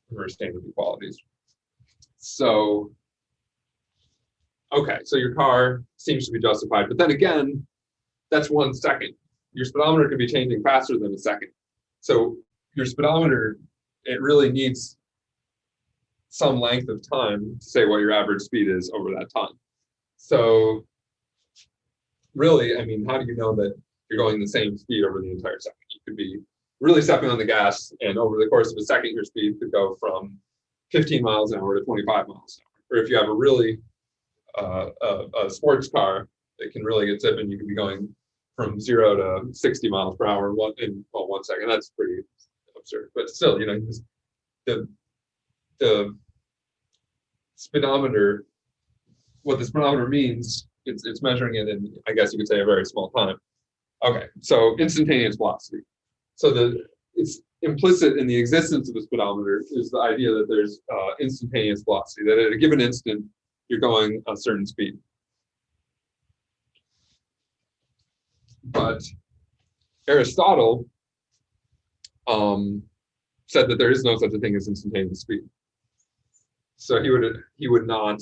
for standard equalities. So okay, so your car seems to be justified. But then again, that's 1 second. Your speedometer can be changing faster than a second. So your speedometer, it really needs some length of time to say what your average speed is over that time. So really, I mean, how do you know that you're going the same speed over the entire second? You could be really stepping on the gas, and over the course of a second, your speed could go from 15 miles an hour to 25 miles an hour. Or if you have a really a sports car that can really get zipping, you could be going from 0 to 60 miles per hour in 1 second. That's pretty absurd. But still, you know, the speedometer, what the speedometer means, it's measuring it in, I guess you could say, a very small time. Okay, so instantaneous velocity. So it's implicit in the existence of the speedometer is the idea that there's instantaneous velocity, that at a given instant, you're going a certain speed. But Aristotle said that there is no such a thing as instantaneous speed. So he would not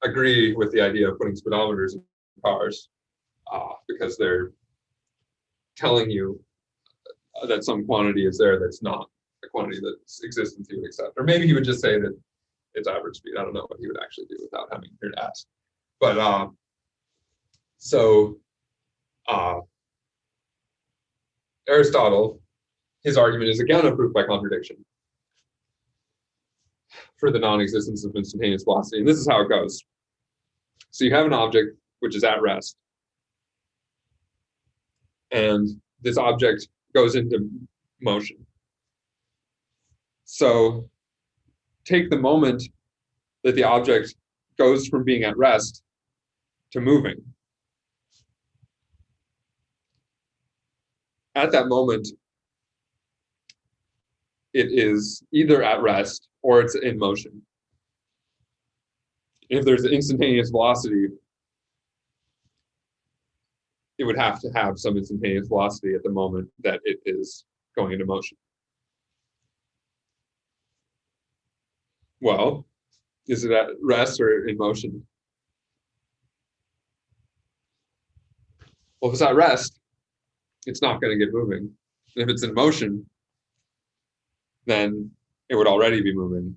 agree with the idea of putting speedometers in cars because they're telling you that some quantity is there that's not a quantity that's existence he would accept. Or maybe he would just say that it's average speed. I don't know what he would actually do without having here to ask. But Aristotle, his argument is again a proof by contradiction for the non-existence of instantaneous velocity. And this is how it goes. So you have an object which is at rest, and this object goes into motion. So take the moment that the object goes from being at rest to moving. At that moment, it is either at rest or it's in motion. If there's an instantaneous velocity, it would have to have some instantaneous velocity at the moment that it is going into motion. Well, is it at rest or in motion? Well, if it's at rest, it's not going to get moving. If it's in motion, then it would already be moving.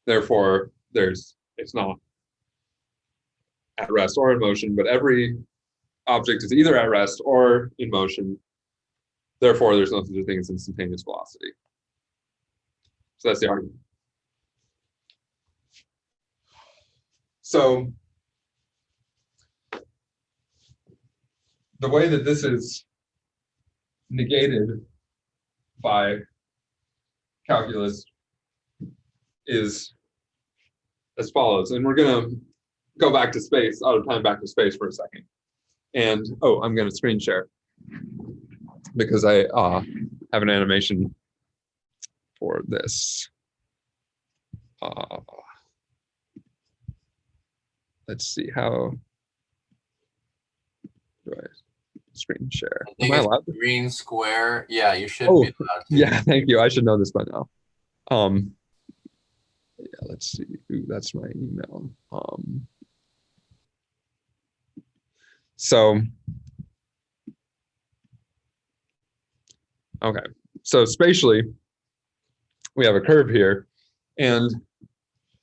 Therefore, it's not at rest or in motion, but every object is either at rest or in motion. Therefore, there's no such a thing as instantaneous velocity. So that's the argument. So the way that this is negated by calculus is as follows. And we're going to go back to space, out of time back to space for a second. And, oh, I'm going to screen share because I have an animation for this. Let's see, how do I screen share? Am I allowed to? Green square. Yeah, you should Oh, be allowed to. yeah, thank you. I should know this by now. Yeah, let's see. Ooh, that's my email. So, okay. So spatially, we have a curve here. And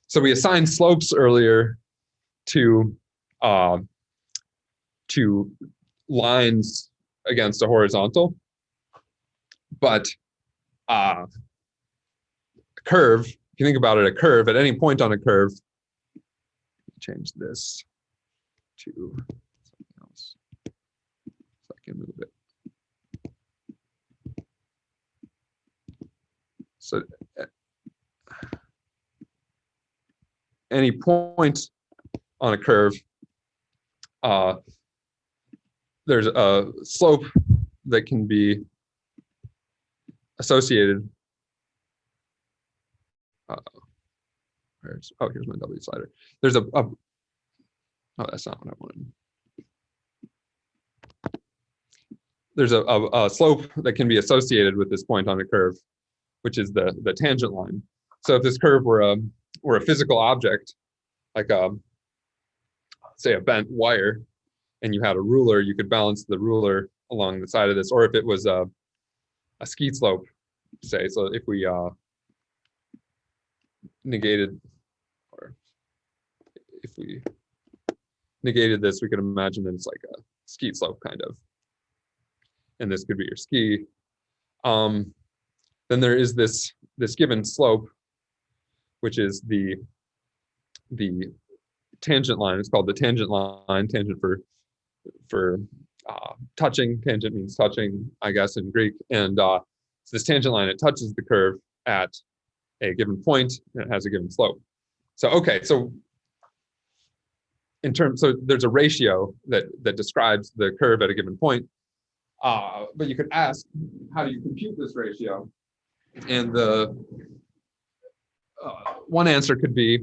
so we assigned slopes earlier to lines against a horizontal. But a curve, if you think about it, a curve, at any point on a curve, change this to something else so I can move it. So any point on a curve, there's a slope that can be associated. Here's my W slider. There's oh, that's not what I wanted. There's a slope that can be associated with this point on a curve, which is the tangent line. So if this curve were a physical object, like a say, a bent wire, and you had a ruler, you could balance the ruler along the side of this. Or if it was a ski slope, say, so if we negated, or if we negated this, we could imagine that it's like a ski slope kind of, and this could be your ski. Then there is this given slope, which is the tangent line. It's called the tangent line. Tangent for touching. Tangent means touching, I guess, in Greek. And so this tangent line, it touches the curve at a given point, and it has a given slope. So okay, so so there's a ratio that describes the curve at a given point. But you could ask, how do you compute this ratio? And the one answer could be,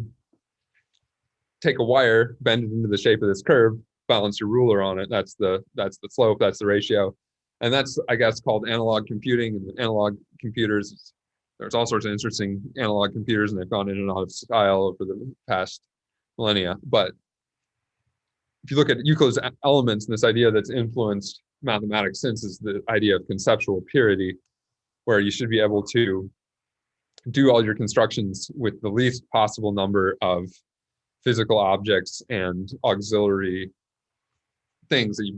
take a wire, bend it into the shape of this curve, balance your ruler on it. That's the slope, that's the ratio. And that's, I guess, called analog computing. And analog computers, there's all sorts of interesting analog computers, and they've gone in and out of style over the past millennia. But if you look at Euclid's elements, and this idea that's influenced mathematics since is the idea of conceptual purity, where you should be able to do all your constructions with the least possible number of physical objects and auxiliary things that you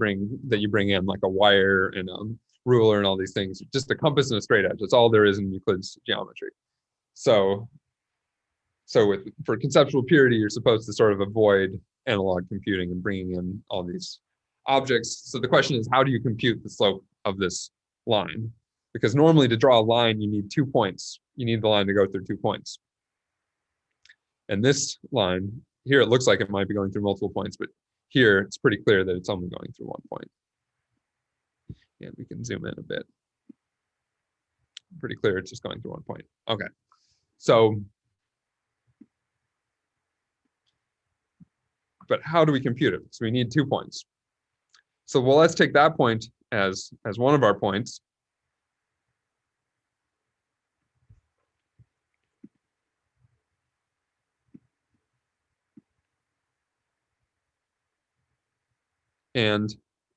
bring in, like a wire and a ruler and all these things. Just a compass and a straight edge. That's all there is in Euclid's geometry. So for conceptual purity, you're supposed to sort of avoid analog computing and bringing in all these objects. So the question is, how do you compute the slope of this line? Because normally to draw a line, you need 2 points. You need the line to go through 2 points. And this line here, it looks like it might be going through multiple points, but here it's pretty clear that it's only going through 1 point. And we can zoom in a bit. Pretty clear it's just going through 1 point. Okay, so, but how do we compute it? So we need 2 points. So well, let's take that point as one of our points. And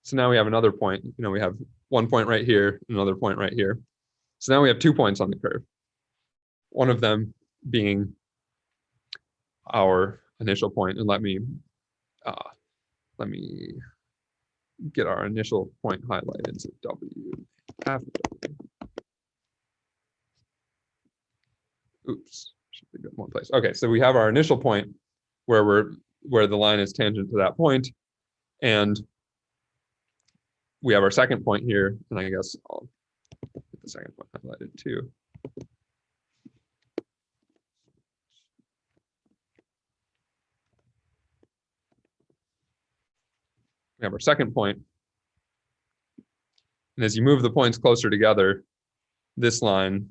so now we have another point. You know, we have 1 point right here, another point right here. So now we have 2 points on the curve. One of them being our initial point. And let me get our initial point highlighted. So W after W. Oops, should be in one place. Okay, so we have our initial point where the line is tangent to that point, and we have our second point here, and I guess I'll get the second point highlighted too. We have our second point, and as you move the points closer together, this line,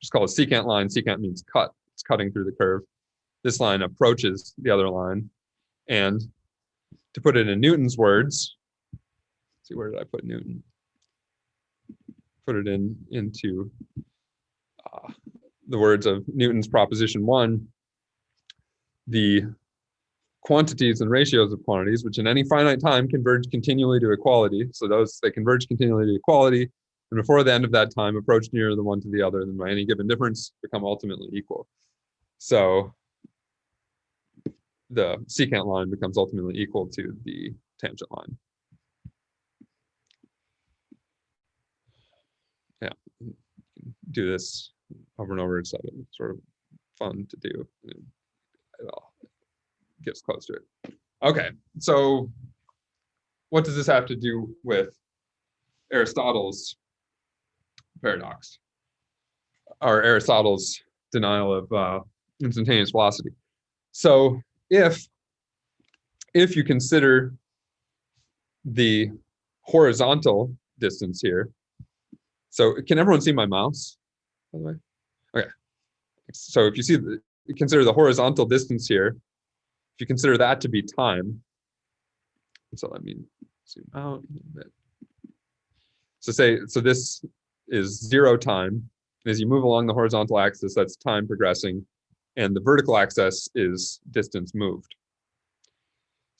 just call it secant line. Secant means cut. It's cutting through the curve. This line approaches the other line, and to put it in Newton's words, let's see, where did I put Newton? Put it into the words of Newton's proposition 1, the quantities and ratios of quantities, which in any finite time converge continually to equality. So they converge continually to equality, and before the end of that time approach nearer the one to the other, then by any given difference become ultimately equal. So the secant line becomes ultimately equal to the tangent line. Yeah, do this over and over. It's sort of fun to do. It all gets close to it. Okay, so what does this have to do with Aristotle's paradox, or Aristotle's denial of instantaneous velocity? So if you consider the horizontal distance here, so can everyone see my mouse, by the way? Okay, so if you consider the horizontal distance here, if you consider that to be time, so let me zoom out a little bit. So this is 0 time, and as you move along the horizontal axis, that's time progressing, and the vertical axis is distance moved.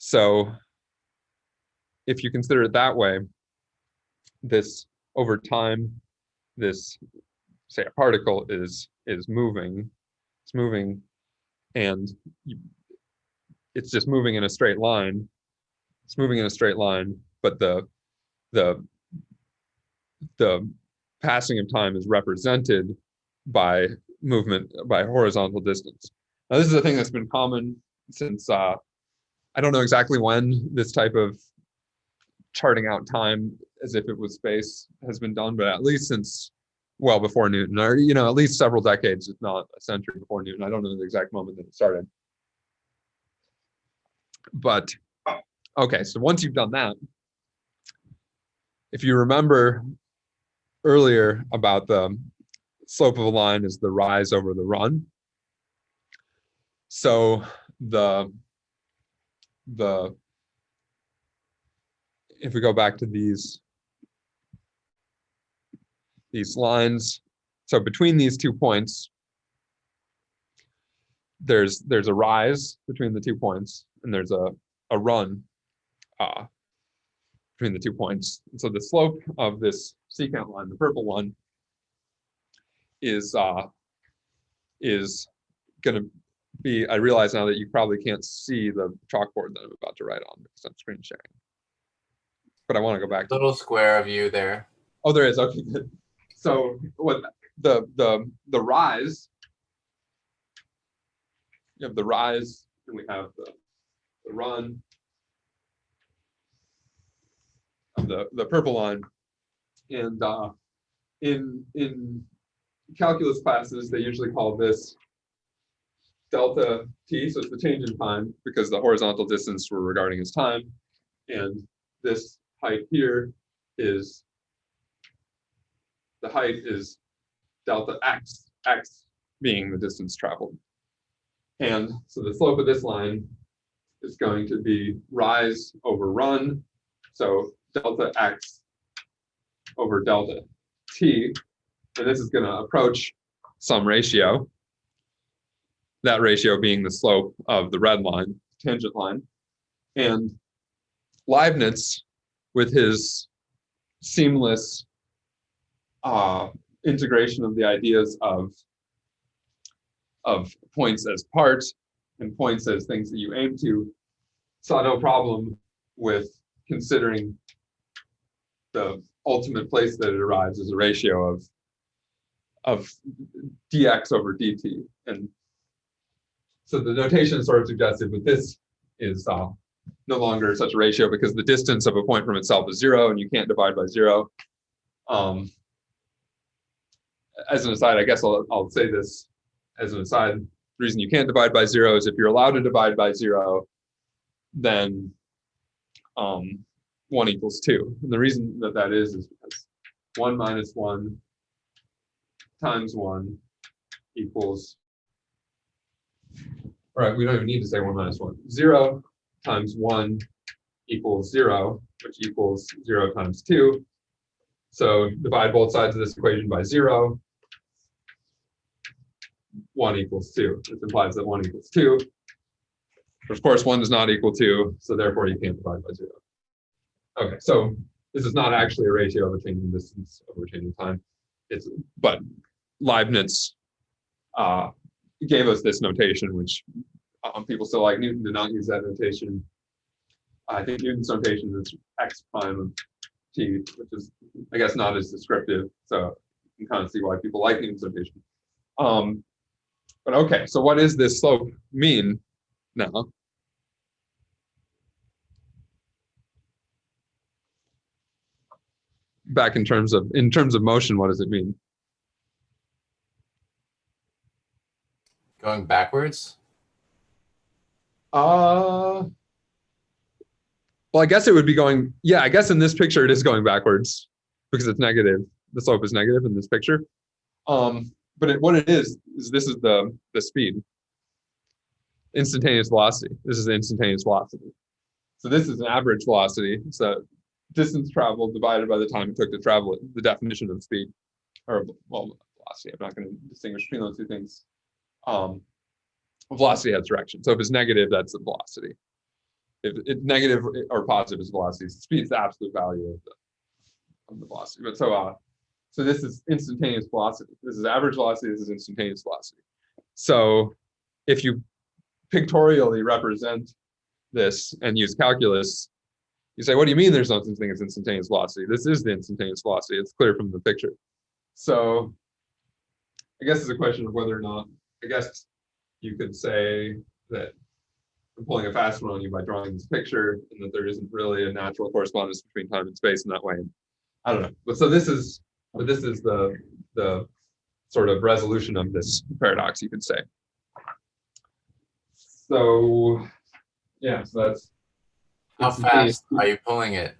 So if you consider it that way, this over time, this, say, a particle is moving, it's moving, and it's just moving in a straight line. It's moving in a straight line, but the passing of time is represented by movement, by horizontal distance. Now, this is a thing that's been common since I don't know exactly when this type of charting out time as if it was space has been done, but at least since well before Newton, or at least several decades, if not a century before Newton. I don't know the exact moment that it started. But okay, so once you've done that, if you remember earlier about the slope of a line is the rise over the run. So if we go back to these lines, so between these 2 points, there's a rise between the 2 points, and there's a run between the 2 points. And so the slope of this secant line, the purple one, is going to be, I realize now that you probably can't see the chalkboard that I'm about to write on because I'm screen sharing. But I want to go back to little square of you there. Oh, there is. Okay, good. So what the rise, you have the rise, and we have the run of the purple line. And in calculus classes, they usually call this delta t, so it's the change in time, because the horizontal distance we're regarding as time, and this height here is, the height is delta x, x being the distance traveled. And so the slope of this line is going to be rise over run, so delta x over delta t, and this is going to approach some ratio, that ratio being the slope of the red line, tangent line. And Leibniz, with his seamless integration of the ideas of points as parts and points as things that you aim to, saw no problem with considering the ultimate place that it arrives as a ratio of dx over dt. And so the notation is sort of suggested, but this is no longer such a ratio because the distance of a point from itself is 0, and you can't divide by 0. As an aside, I guess I'll say this as an aside. The reason you can't divide by 0 is if you're allowed to divide by 0, then 1 equals 2. And the reason that is because 1 minus 1 times 1 equals, all right, we don't even need to say 1 minus 1. 0 times 1 equals 0, which equals 0 times 2. So divide both sides of this equation by 0. 1 equals 2. This implies that 1 equals 2. But of course, 1 does not equal 2, so therefore you can't divide by 0. Okay, so this is not actually a ratio of a change in distance over a change in time. But Leibniz gave us this notation, which people still like. Newton did not use that notation. I think Newton's notation is x prime of t, which is, I guess, not as descriptive. So you can kind of see why people like Newton's notation. But okay, so what does this slope mean now? Back in terms of motion, what does it mean? Going backwards? Well, I guess it would be going, yeah, I guess in this picture it is going backwards because it's negative. The slope is negative in this picture. But what it is this is the speed. Instantaneous velocity. This is the instantaneous velocity. So this is an average velocity. So distance traveled divided by the time it took to travel it, the definition of speed, or well, velocity. I'm not going to distinguish between those two things. Velocity has direction. So if it's negative, that's the velocity. if it's negative or positive is velocity. Speed is the absolute value of the velocity. But so this is instantaneous velocity. This is average velocity. This is instantaneous velocity. So if you pictorially represent this and use calculus, you say, what do you mean there's no such thing as instantaneous velocity? This is the instantaneous velocity. It's clear from the picture. So I guess it's a question of whether or not, I guess you could say that I'm pulling a fast one on you by drawing this picture, and that there isn't really a natural correspondence between time and space in that way. I don't know. But so this is the sort of resolution of this paradox, you could say. So yeah, so that's How fast are you pulling it?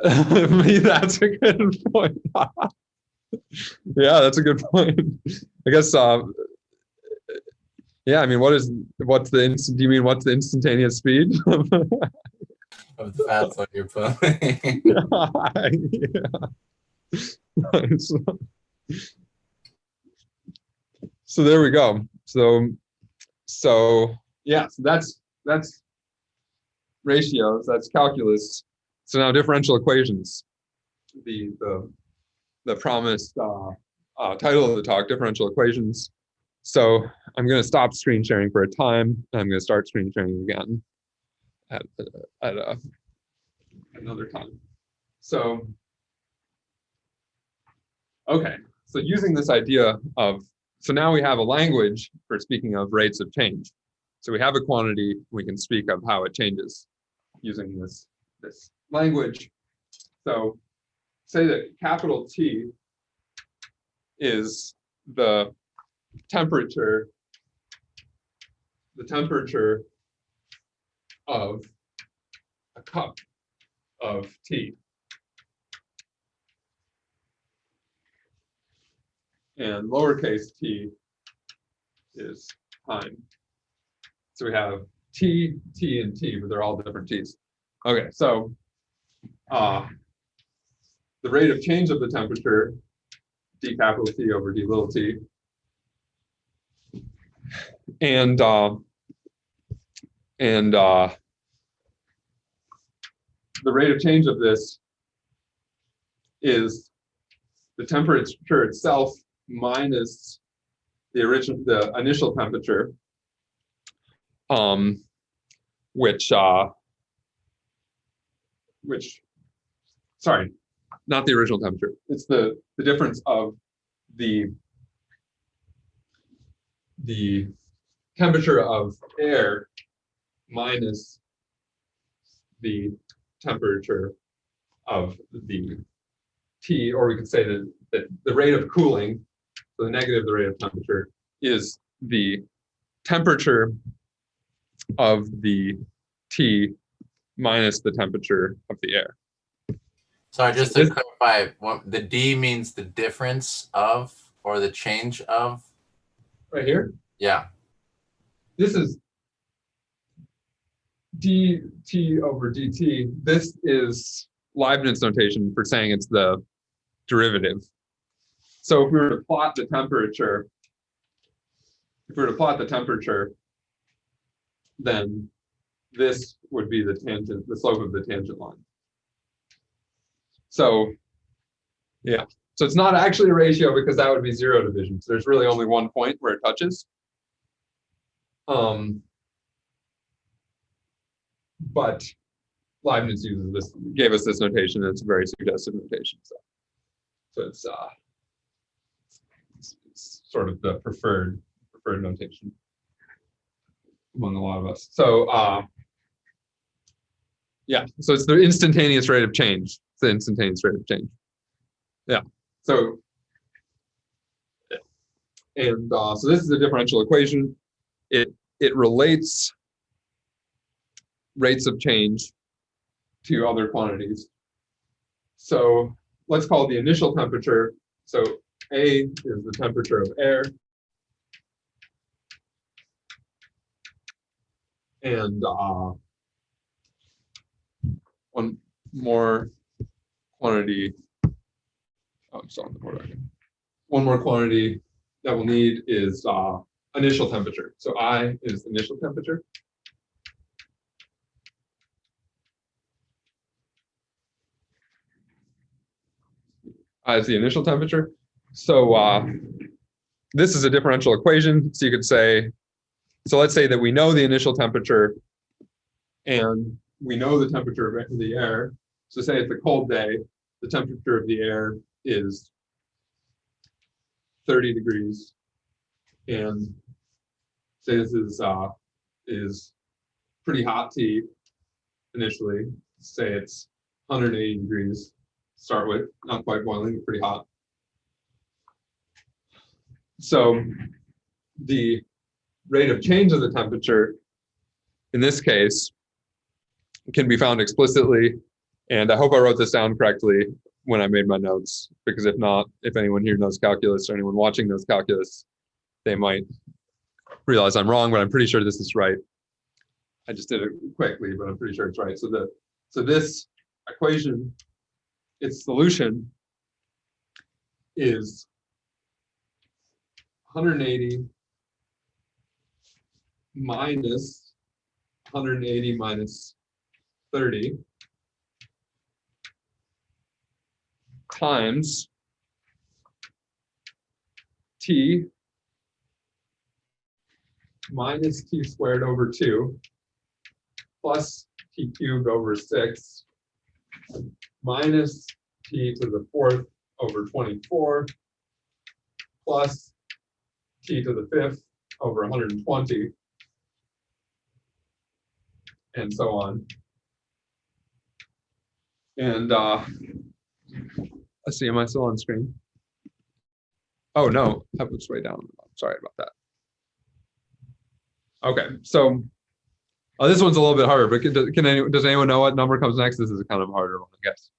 That's a good point. Yeah, that's a good point. I guess yeah, I mean, what's the instant? Do you mean what's the instantaneous speed? Of the fast one you're pulling. Yeah. So there we go. So yeah, so that's ratios, that's calculus. So now differential equations, the promised title of the talk, differential equations. So I'm going to stop screen sharing for a time, and I'm going to start screen sharing again at another time. So, okay, so using this idea of, so now we have a language for speaking of rates of change. So we have a quantity, we can speak of how it changes using this language. So say that capital T is the temperature of a cup of tea. And lowercase t is time. So we have T, T, and T, but they're all different T's. Okay, so the rate of change of the temperature, d capital T over d little t, and the rate of change of this is the temperature itself minus the initial temperature, which sorry, not the original temperature. It's the difference of the temperature of air minus the temperature of the T, or we could say that the rate of cooling, so the negative of the rate of temperature, is the temperature of the T minus the temperature of the air. Sorry, just to clarify, the D means the difference of, or the change of? Right here? Yeah. This is dt over dt. This is Leibniz notation for saying it's the derivative. So if we were to plot the temperature, then this would be the tangent, the slope of the tangent line. So yeah, so it's not actually a ratio because that would be zero division. So there's really only one point where it touches. But Leibniz uses this, gave us this notation, and it's a very suggestive notation. So it's sort of the preferred notation among a lot of us. So yeah, so it's the instantaneous rate of change. It's the instantaneous rate of change. Yeah. So and so this is a differential equation. It relates rates of change to other quantities. So let's call it the initial temperature. So A is the temperature of air. And one more quantity. Oh, I'm sorry, one more quantity that we'll need is initial temperature. So I is initial temperature. as the initial temperature. So this is a differential equation. So you could say, so let's say that we know the initial temperature and we know the temperature of the air. So say it's a cold day, the temperature of the air is 30 degrees. And say this is pretty hot tea initially. Say it's 180 degrees to start with, not quite boiling, but pretty hot. So the rate of change of the temperature in this case can be found explicitly. And I hope I wrote this down correctly when I made my notes, because if not, if anyone here knows calculus or anyone watching knows calculus, they might realize I'm wrong, but I'm pretty sure this is right. I just did it quickly, but I'm pretty sure it's right. So this equation, its solution is 180 minus 180 minus 30 times t minus t squared over 2 plus t cubed over 6 minus t to the 4th over 24 plus t to the 5th over 120 and so on. And let's see, am I still on screen? Oh no, it's way down. Sorry about that. Okay, so this one's a little bit harder, but does anyone know what number comes next? This is a kind of harder one, I guess.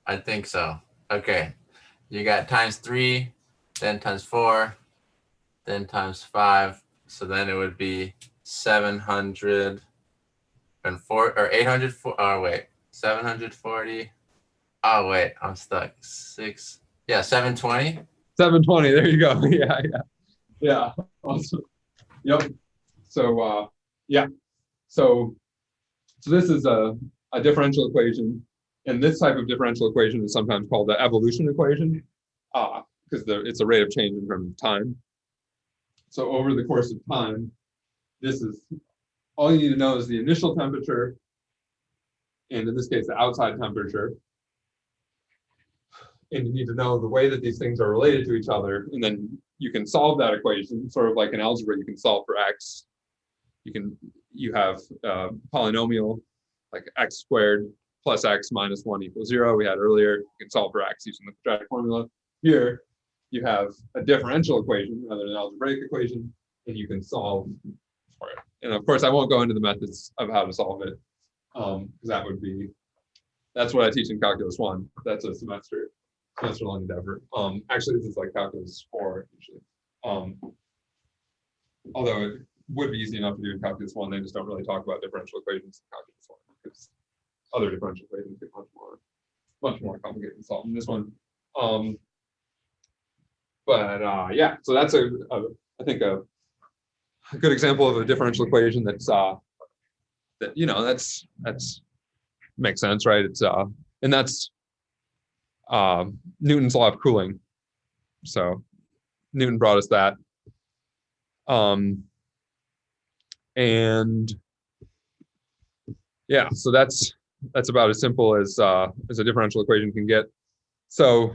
I think so. Okay, you got times 3, then times 4, then times 5. So then it would be 704 or 804. Oh wait, 740. Oh wait, I'm stuck. 6. Yeah, 720. 720. There you go. Yeah. Awesome. Yep. So yeah. So this is a differential equation, and this type of differential equation is sometimes called the evolution equation, because it's a rate of change in terms of time. So over the course of time, this is all you need to know is the initial temperature, and in this case, the outside temperature. And you need to know the way that these things are related to each other, and then you can solve that equation, sort of like in algebra. You can solve for x. You have polynomial like x squared plus x minus 1 equals 0. We had earlier. You can solve for x using the quadratic formula. Here, you have a differential equation rather than an algebraic equation, and you can solve for it. And of course, I won't go into the methods of how to solve it, because that's what I teach in Calculus 1. That's a semester-long endeavor. Actually, this is like Calculus 4 usually. Although it would be easy enough to do in Calculus 1, they just don't really talk about differential equations in Calculus 1, because other differential equations get much more complicated to solve in this one. Yeah, so that's I think a good example of a differential equation that's makes sense, right? It's and that's Newton's law of cooling. So Newton brought us that. And yeah, so that's about as simple as a differential equation can get. So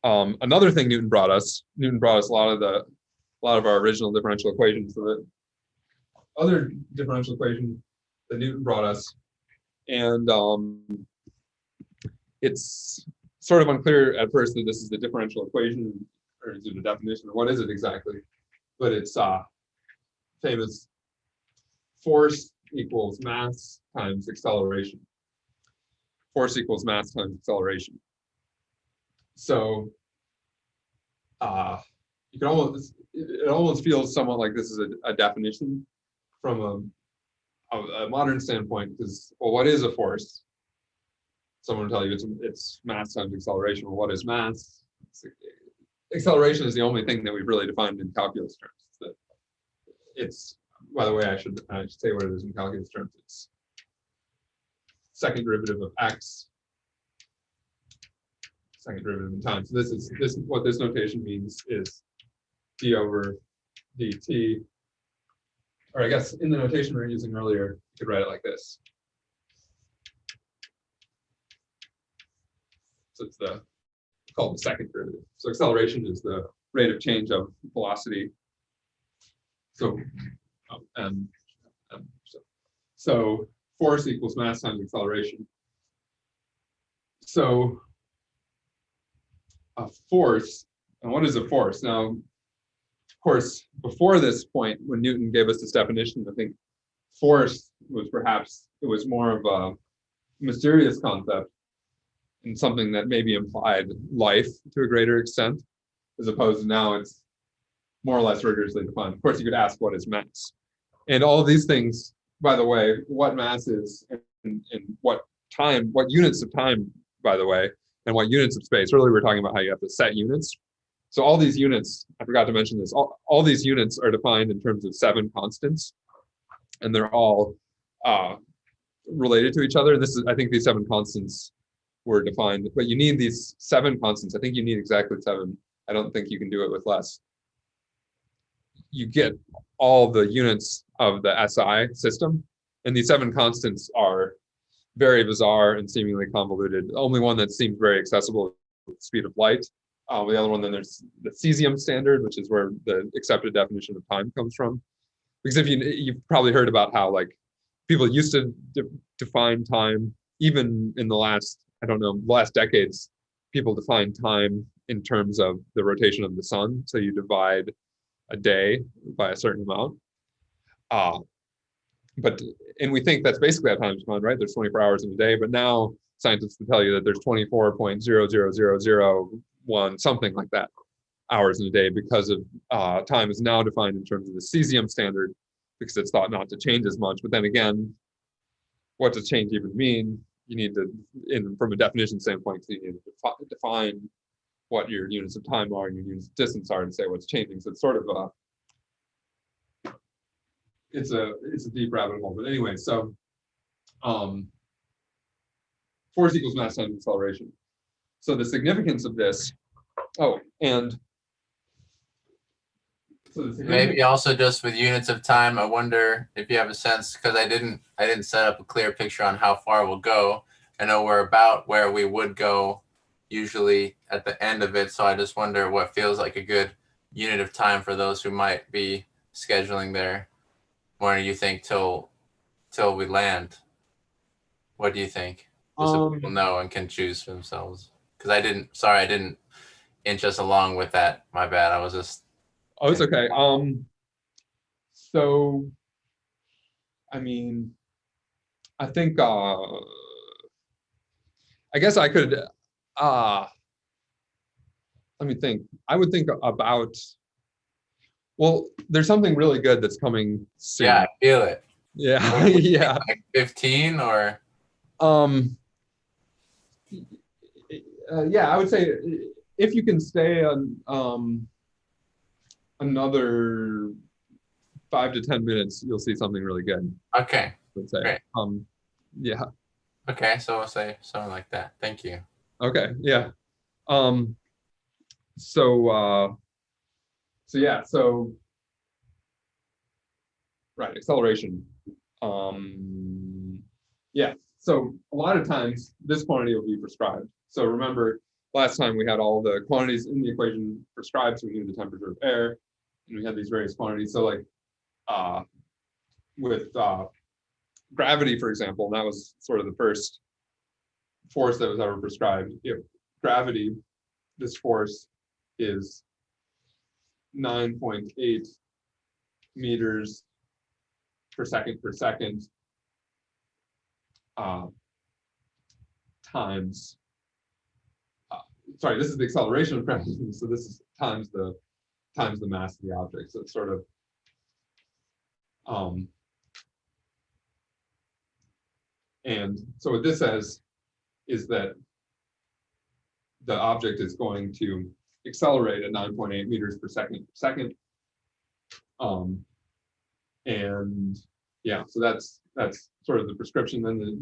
another thing Newton brought us a lot of our original differential equations. So the other differential equation that Newton brought us, and it's sort of unclear at first that this is the differential equation, or is it a definition, or what is it exactly? But it's famous force equals mass times acceleration. Force equals mass times acceleration. So you can it almost feels somewhat like this is a definition from a modern standpoint, because, well, what is a force? Someone will tell you it's mass times acceleration. Well, what is mass? Acceleration is the only thing that we've really defined in calculus terms. It's by the way, I should say what it is in calculus terms. It's second derivative of x, second derivative in time. So this is what this notation means is d over dt. Or I guess in the notation we were using earlier, you could write it like this. So it's called the second derivative. So acceleration is the rate of change of velocity. So so force equals mass times acceleration. So a force, and what is a force? Now, of course, before this point, when Newton gave us this definition, I think force was perhaps, it was more of a mysterious concept and something that maybe implied life to a greater extent, as opposed to now it's more or less rigorously defined. Of course, you could ask what is mass. And all of these things, by the way, what mass is and what time, what units of time, by the way, and what units of space. Earlier we were talking about how you have to set units. So all these units, I forgot to mention this, all these units are defined in terms of 7 constants, and they're all related to each other. This is, I think these 7 constants were defined, but you need these 7 constants. I think you need exactly 7. I don't think you can do it with less. You get all the units of the SI system, and these 7 constants are very bizarre and seemingly convoluted. The only one that seems very accessible is the speed of light. The other one, then there's the cesium standard, which is where the accepted definition of time comes from. Because if you've probably heard about how like people used to define time, even in the last, I don't know, last decades, people define time in terms of the rotation of the sun. So you divide a day by a certain amount. And we think that's basically how time is defined, right? There's 24 hours in a day, but now scientists will tell you that there's 24.00001, something like that, hours in a day, because of time is now defined in terms of the cesium standard, because it's thought not to change as much. But then again, what does change even mean? You need to, from a definition standpoint, you need to define what your units of time are and your units of distance are to say what's changing. So it's sort of it's a deep rabbit hole. But anyway, so force equals mass times acceleration. So the significance of this, and so maybe also just with units of time, I wonder if you have a sense, because I didn't set up a clear picture on how far we'll go. I know we're about where we would go usually at the end of it, so I just wonder what feels like a good unit of time for those who might be scheduling their morning, you think, till we land. What do you think? Just so people know and can choose for themselves. Because I didn't inch us along with that. My bad. I was just. Oh, it's okay. So, I mean, I think, I guess I could, let me think. I would think about, well, there's something really good that's coming soon. Yeah, I feel it. Yeah, yeah. Like 15 or? Yeah, I would say if you can stay on another 5 to 10 minutes, you'll see something really good. Okay. Let's say. Great. Yeah. Okay, so I'll say something like that. Thank you. Okay. Yeah. So yeah. So right, acceleration. Yeah. So a lot of times this quantity will be prescribed. So remember, last time we had all the quantities in the equation prescribed, so we knew the temperature of air, and we had these various quantities. So like with gravity, for example, and that was sort of the first force that was ever prescribed. If gravity, this force is 9.8 meters per second times, sorry, this is the acceleration of gravity, so this is times the mass of the object. So it's sort of and so what this says is that the object is going to accelerate at 9.8 meters per second. And yeah, so that's sort of the prescription. Then the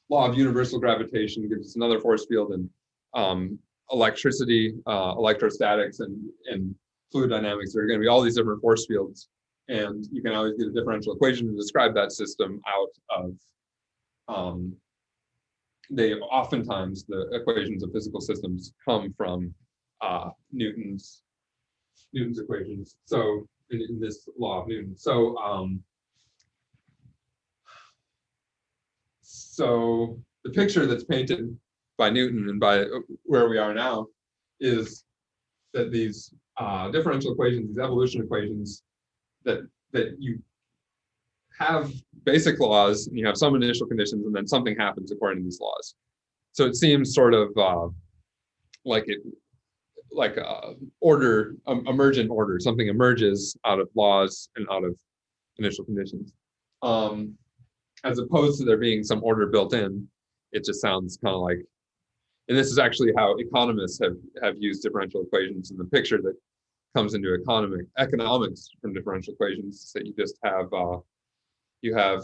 law of universal gravitation gives us another force field, and electricity, electrostatics, and fluid dynamics. There are going to be all these different force fields, and you can always get a differential equation to describe that system out of. Oftentimes the equations of physical systems come from Newton's equations. So in this law of Newton. So the picture that's painted by Newton and by where we are now is that these differential equations, these evolution equations, that you have basic laws and you have some initial conditions, and then something happens according to these laws. So it seems sort of like order, emergent order. Something emerges out of laws and out of initial conditions. As opposed to there being some order built in, it just sounds kind of like, and this is actually how economists have used differential equations in the picture that comes into economics from differential equations, that you just have, you have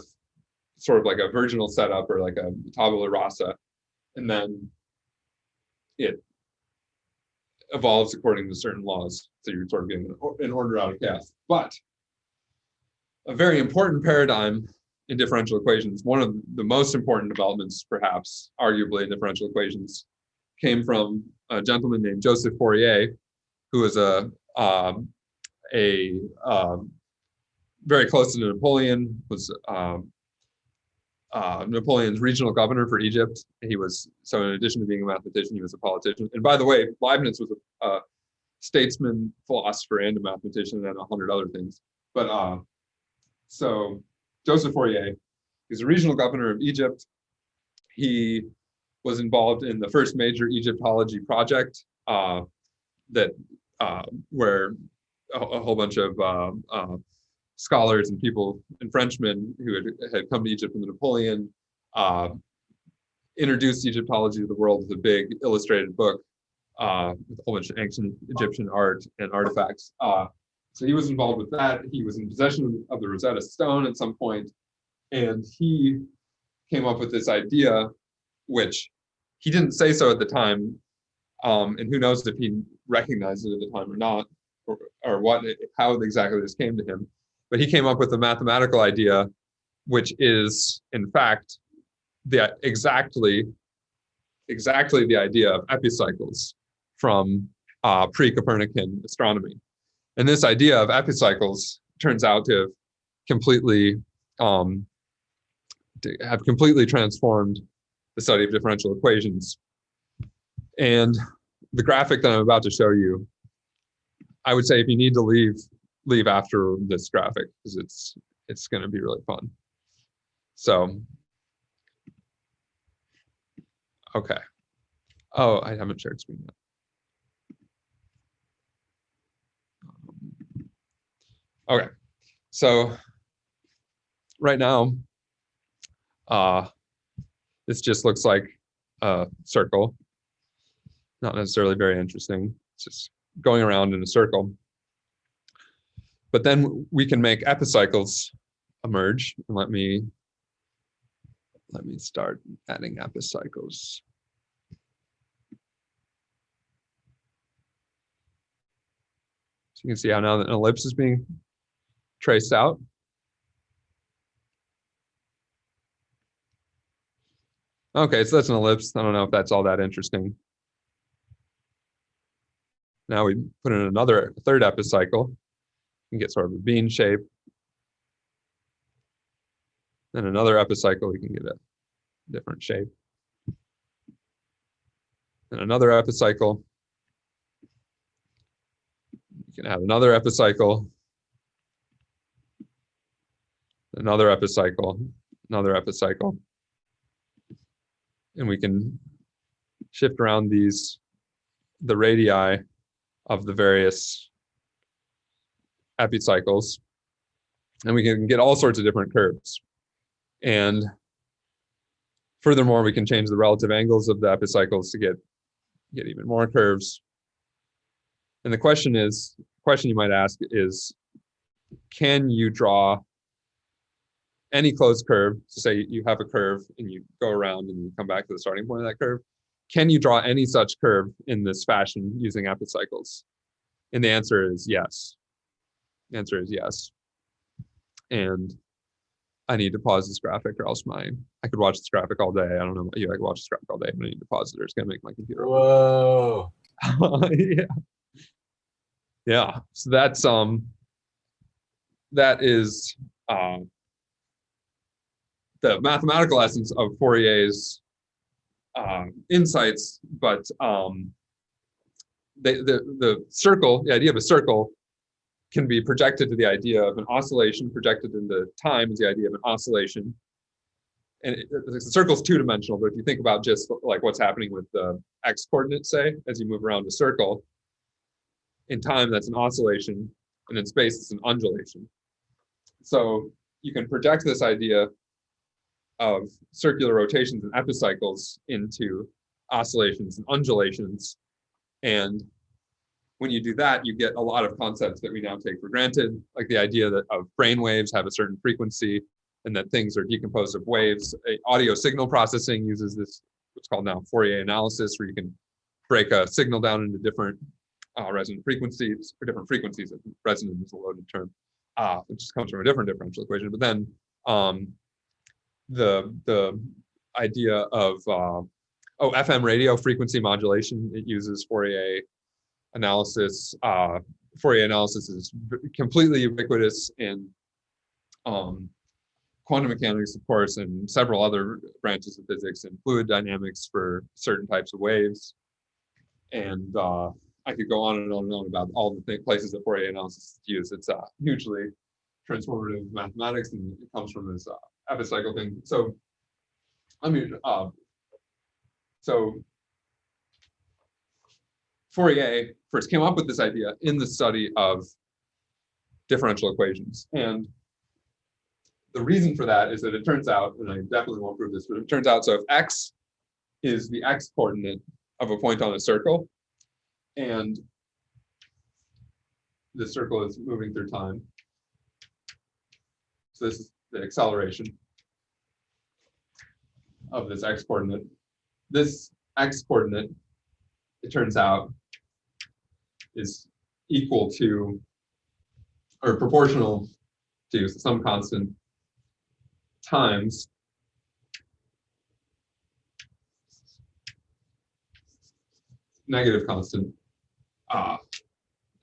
sort of like a virginal setup or like a tabula rasa, and then it evolves according to certain laws. So you're sort of getting an order out of chaos. But a very important paradigm in differential equations, one of the most important developments, perhaps, arguably, in differential equations, came from a gentleman named Joseph Fourier, who was a very close to Napoleon, was Napoleon's regional governor for Egypt. He was, so in addition to being a mathematician, he was a politician. And by the way, Leibniz was a statesman, philosopher, and a mathematician, and 100 other things. But so Joseph Fourier, he's a regional governor of Egypt. He was involved in the first major Egyptology project where a whole bunch of scholars and people and Frenchmen who had come to Egypt under Napoleon introduced Egyptology to the world with a big illustrated book with a whole bunch of ancient Egyptian art and artifacts. So he was involved with that. He was in possession of the Rosetta Stone at some point, and he came up with this idea, which he didn't say so at the time, and who knows if he recognized it at the time or not, or how exactly this came to him. But he came up with a mathematical idea, which is, in fact, exactly the idea of epicycles from pre-Copernican astronomy. And this idea of epicycles turns out to have completely transformed the study of differential equations. And the graphic that I'm about to show you, I would say if you need to leave after this graphic, because it's going to be really fun. So, okay. Oh, I haven't shared screen yet. Okay, so right now, this just looks like a circle. Not necessarily very interesting. It's just going around in a circle. But then we can make epicycles emerge. And let me start adding epicycles. So you can see how now an ellipse is being traced out. Okay, so that's an ellipse. I don't know if that's all that interesting. Now we put in a third epicycle. You can get sort of a bean shape. Then another epicycle, we can get a different shape. And another epicycle. You can have another epicycle. Another epicycle, another epicycle. And we can shift around the radii of the various epicycles, and we can get all sorts of different curves. And furthermore, we can change the relative angles of the epicycles to get even more curves. And the question you might ask is, can you draw any closed curve, so say you have a curve and you go around and you come back to the starting point of that curve, can you draw any such curve in this fashion using epicycles? And the answer is yes. The answer is yes. And I need to pause this graphic or else I could watch this graphic all day. I don't know about you, I could watch this graphic all day, but I need to pause it or it's gonna make my computer. Whoa. Yeah. Yeah. So that is the mathematical essence of Fourier's insights, but the circle, the idea of a circle can be projected to the idea of an oscillation, projected into time is the idea of an oscillation. And the circle's two-dimensional, but if you think about just like what's happening with the x coordinates, say, as you move around a circle, in time, that's an oscillation, and in space, it's an undulation. So you can project this idea of circular rotations and epicycles into oscillations and undulations. And when you do that, you get a lot of concepts that we now take for granted, like the idea that of brain waves have a certain frequency and that things are decomposed of waves. Audio signal processing uses this, what's called now Fourier analysis, where you can break a signal down into different resonant frequencies, or different frequencies. Resonant is a loaded term, which just comes from a different differential equation. But then the idea of FM radio frequency modulation, it uses Fourier analysis. Fourier analysis is completely ubiquitous in quantum mechanics, of course, and several other branches of physics, and fluid dynamics for certain types of waves. And I could go on and on and on about all the places that Fourier analysis is used. It's hugely transformative mathematics, and it comes from this epicycle thing. So, so Fourier first came up with this idea in the study of differential equations. And the reason for that is that it turns out, and I definitely won't prove this, but it turns out, so if x is the x coordinate of a point on a circle, and the circle is moving through time, so this is the acceleration of this x coordinate. This x coordinate, it turns out, is equal to or proportional to some constant times negative constant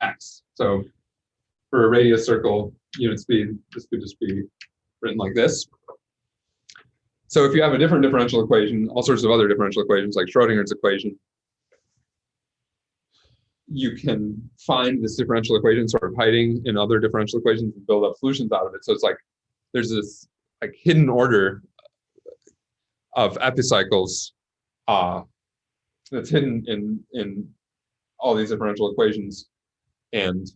x. So for a radius circle, unit speed, this could just be written like this. So if you have a different differential equation, all sorts of other differential equations like Schrodinger's equation, you can find this differential equation sort of hiding in other differential equations and build up solutions out of it. So it's like there's this like hidden order of epicycles that's hidden in all these differential equations. And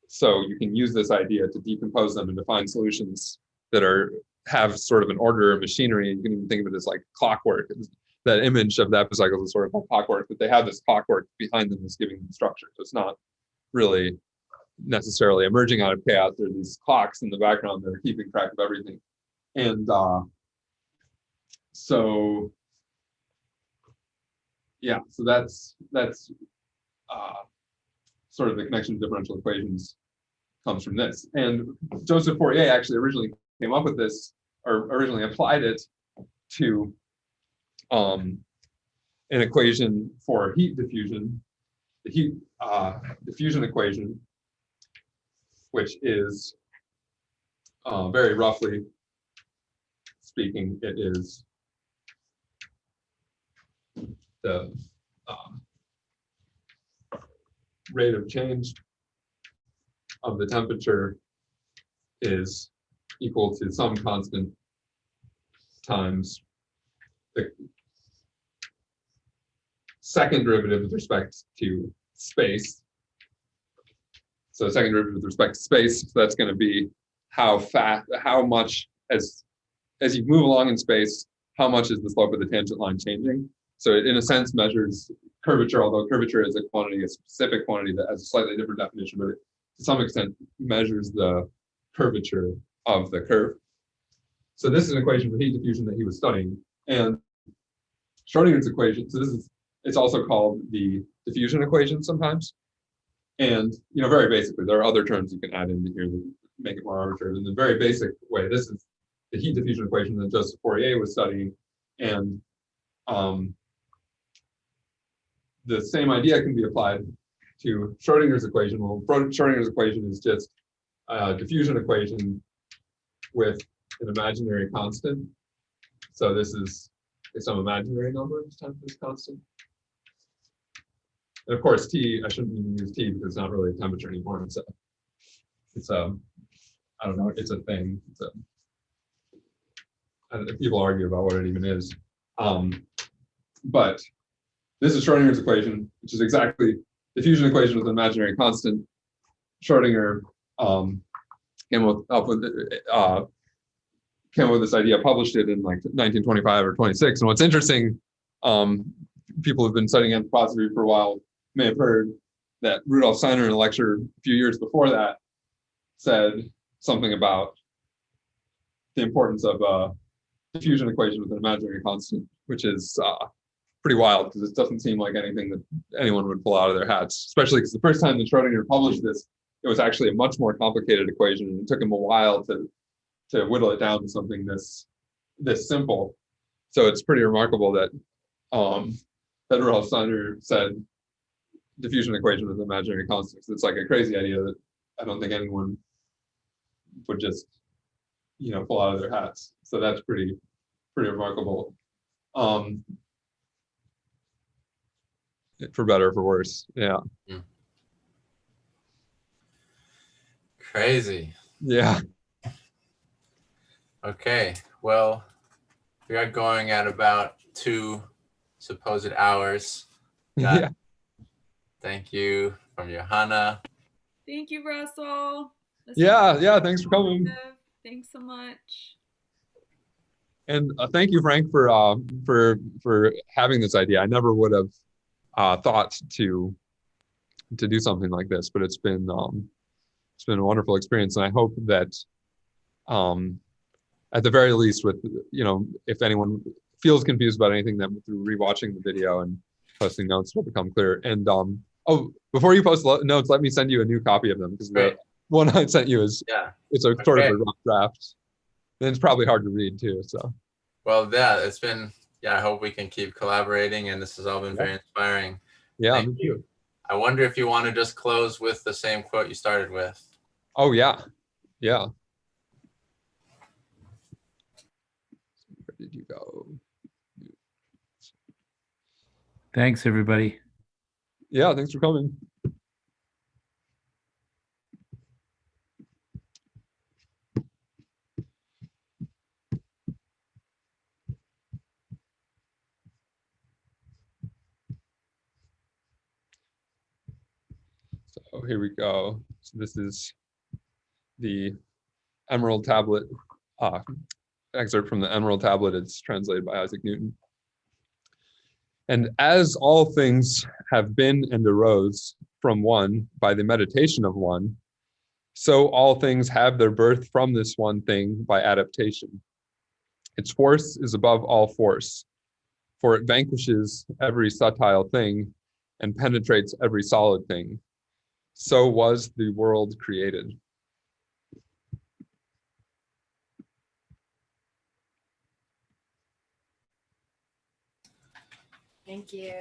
so you can use this idea to decompose them and to find solutions that have sort of an order of machinery. You can even think of it as like clockwork. That image of the epicycles is sort of like clockwork, but they have this clockwork behind them that's giving them structure. So it's not really necessarily emerging out of chaos. There are these clocks in the background that are keeping track of everything. And so yeah, so that's sort of the connection to differential equations comes from this. And Joseph Fourier actually originally came up with this, or originally applied it to an equation for heat diffusion, the heat diffusion equation, which is very roughly speaking, it is the rate of change of the temperature is equal to some constant times the second derivative with respect to space. So second derivative with respect to space, so that's going to be how much as you move along in space, how much is the slope of the tangent line changing? So it, in a sense, measures curvature, although curvature is a quantity, a specific quantity that has a slightly different definition, but it, to some extent, measures the curvature of the curve. So this is an equation for heat diffusion that he was studying. And Schrodinger's equation, so it's also called the diffusion equation sometimes. And, very basically, there are other terms you can add into here that make it more arbitrary. In the very basic way, this is the heat diffusion equation that Joseph Fourier was studying. And the same idea can be applied to Schrodinger's equation. Well, Schrodinger's equation is just a diffusion equation with an imaginary constant. So this is some imaginary number times this constant. And of course, T, I shouldn't even use T because it's not really a temperature anymore. It's I don't know, it's a thing. People argue about what it even is. But this is Schrodinger's equation, which is exactly the diffusion equation with an imaginary constant. Schrodinger came up with this idea, published it in like 1925 or 26. And what's interesting, people who've been studying anthroposophy for a while may have heard that Rudolf Steiner in a lecture a few years before that said something about the importance of a diffusion equation with an imaginary constant, which is pretty wild because it doesn't seem like anything that anyone would pull out of their hats, especially because the first time that Schrodinger published this, it was actually a much more complicated equation, and it took him a while to whittle it down to something this simple. So it's pretty remarkable that Rudolf Steiner said diffusion equation with imaginary constants. It's like a crazy idea that I don't think anyone would just pull out of their hats. So that's pretty remarkable. For better or for worse. Yeah. Crazy. Yeah. Okay, well, we are going at about 2 supposed hours. Yeah. Thank you from Johanna. Thank you, Russell. This Yeah. was Yeah. Thanks for coming. informative. Thanks so much. And thank you, Frank, for having this idea. I never would have thought to do something like this, but it's been a wonderful experience, and I hope that at the very least, with if anyone feels confused about anything, that through rewatching the video and posting notes will become clear. And before you post notes, let me send you a new copy of them, because the one I sent you it's a sort of a rough draft. And it's probably hard to read too. So. Well, yeah, it's been. I hope we can keep collaborating, and this has all been very inspiring. Yeah. Thank you. I wonder if you want to just close with the same quote you started with. Oh yeah, yeah. Where did you go? Thanks, everybody. Yeah, thanks for coming. So here we go. So this is the Emerald Tablet, excerpt from the Emerald Tablet. It's translated by Isaac Newton. And as all things have been and arose from one by the meditation of one, so all things have their birth from this one thing by adaptation. Its force is above all force, for it vanquishes every subtile thing and penetrates every solid thing. So was the world created. Thank you.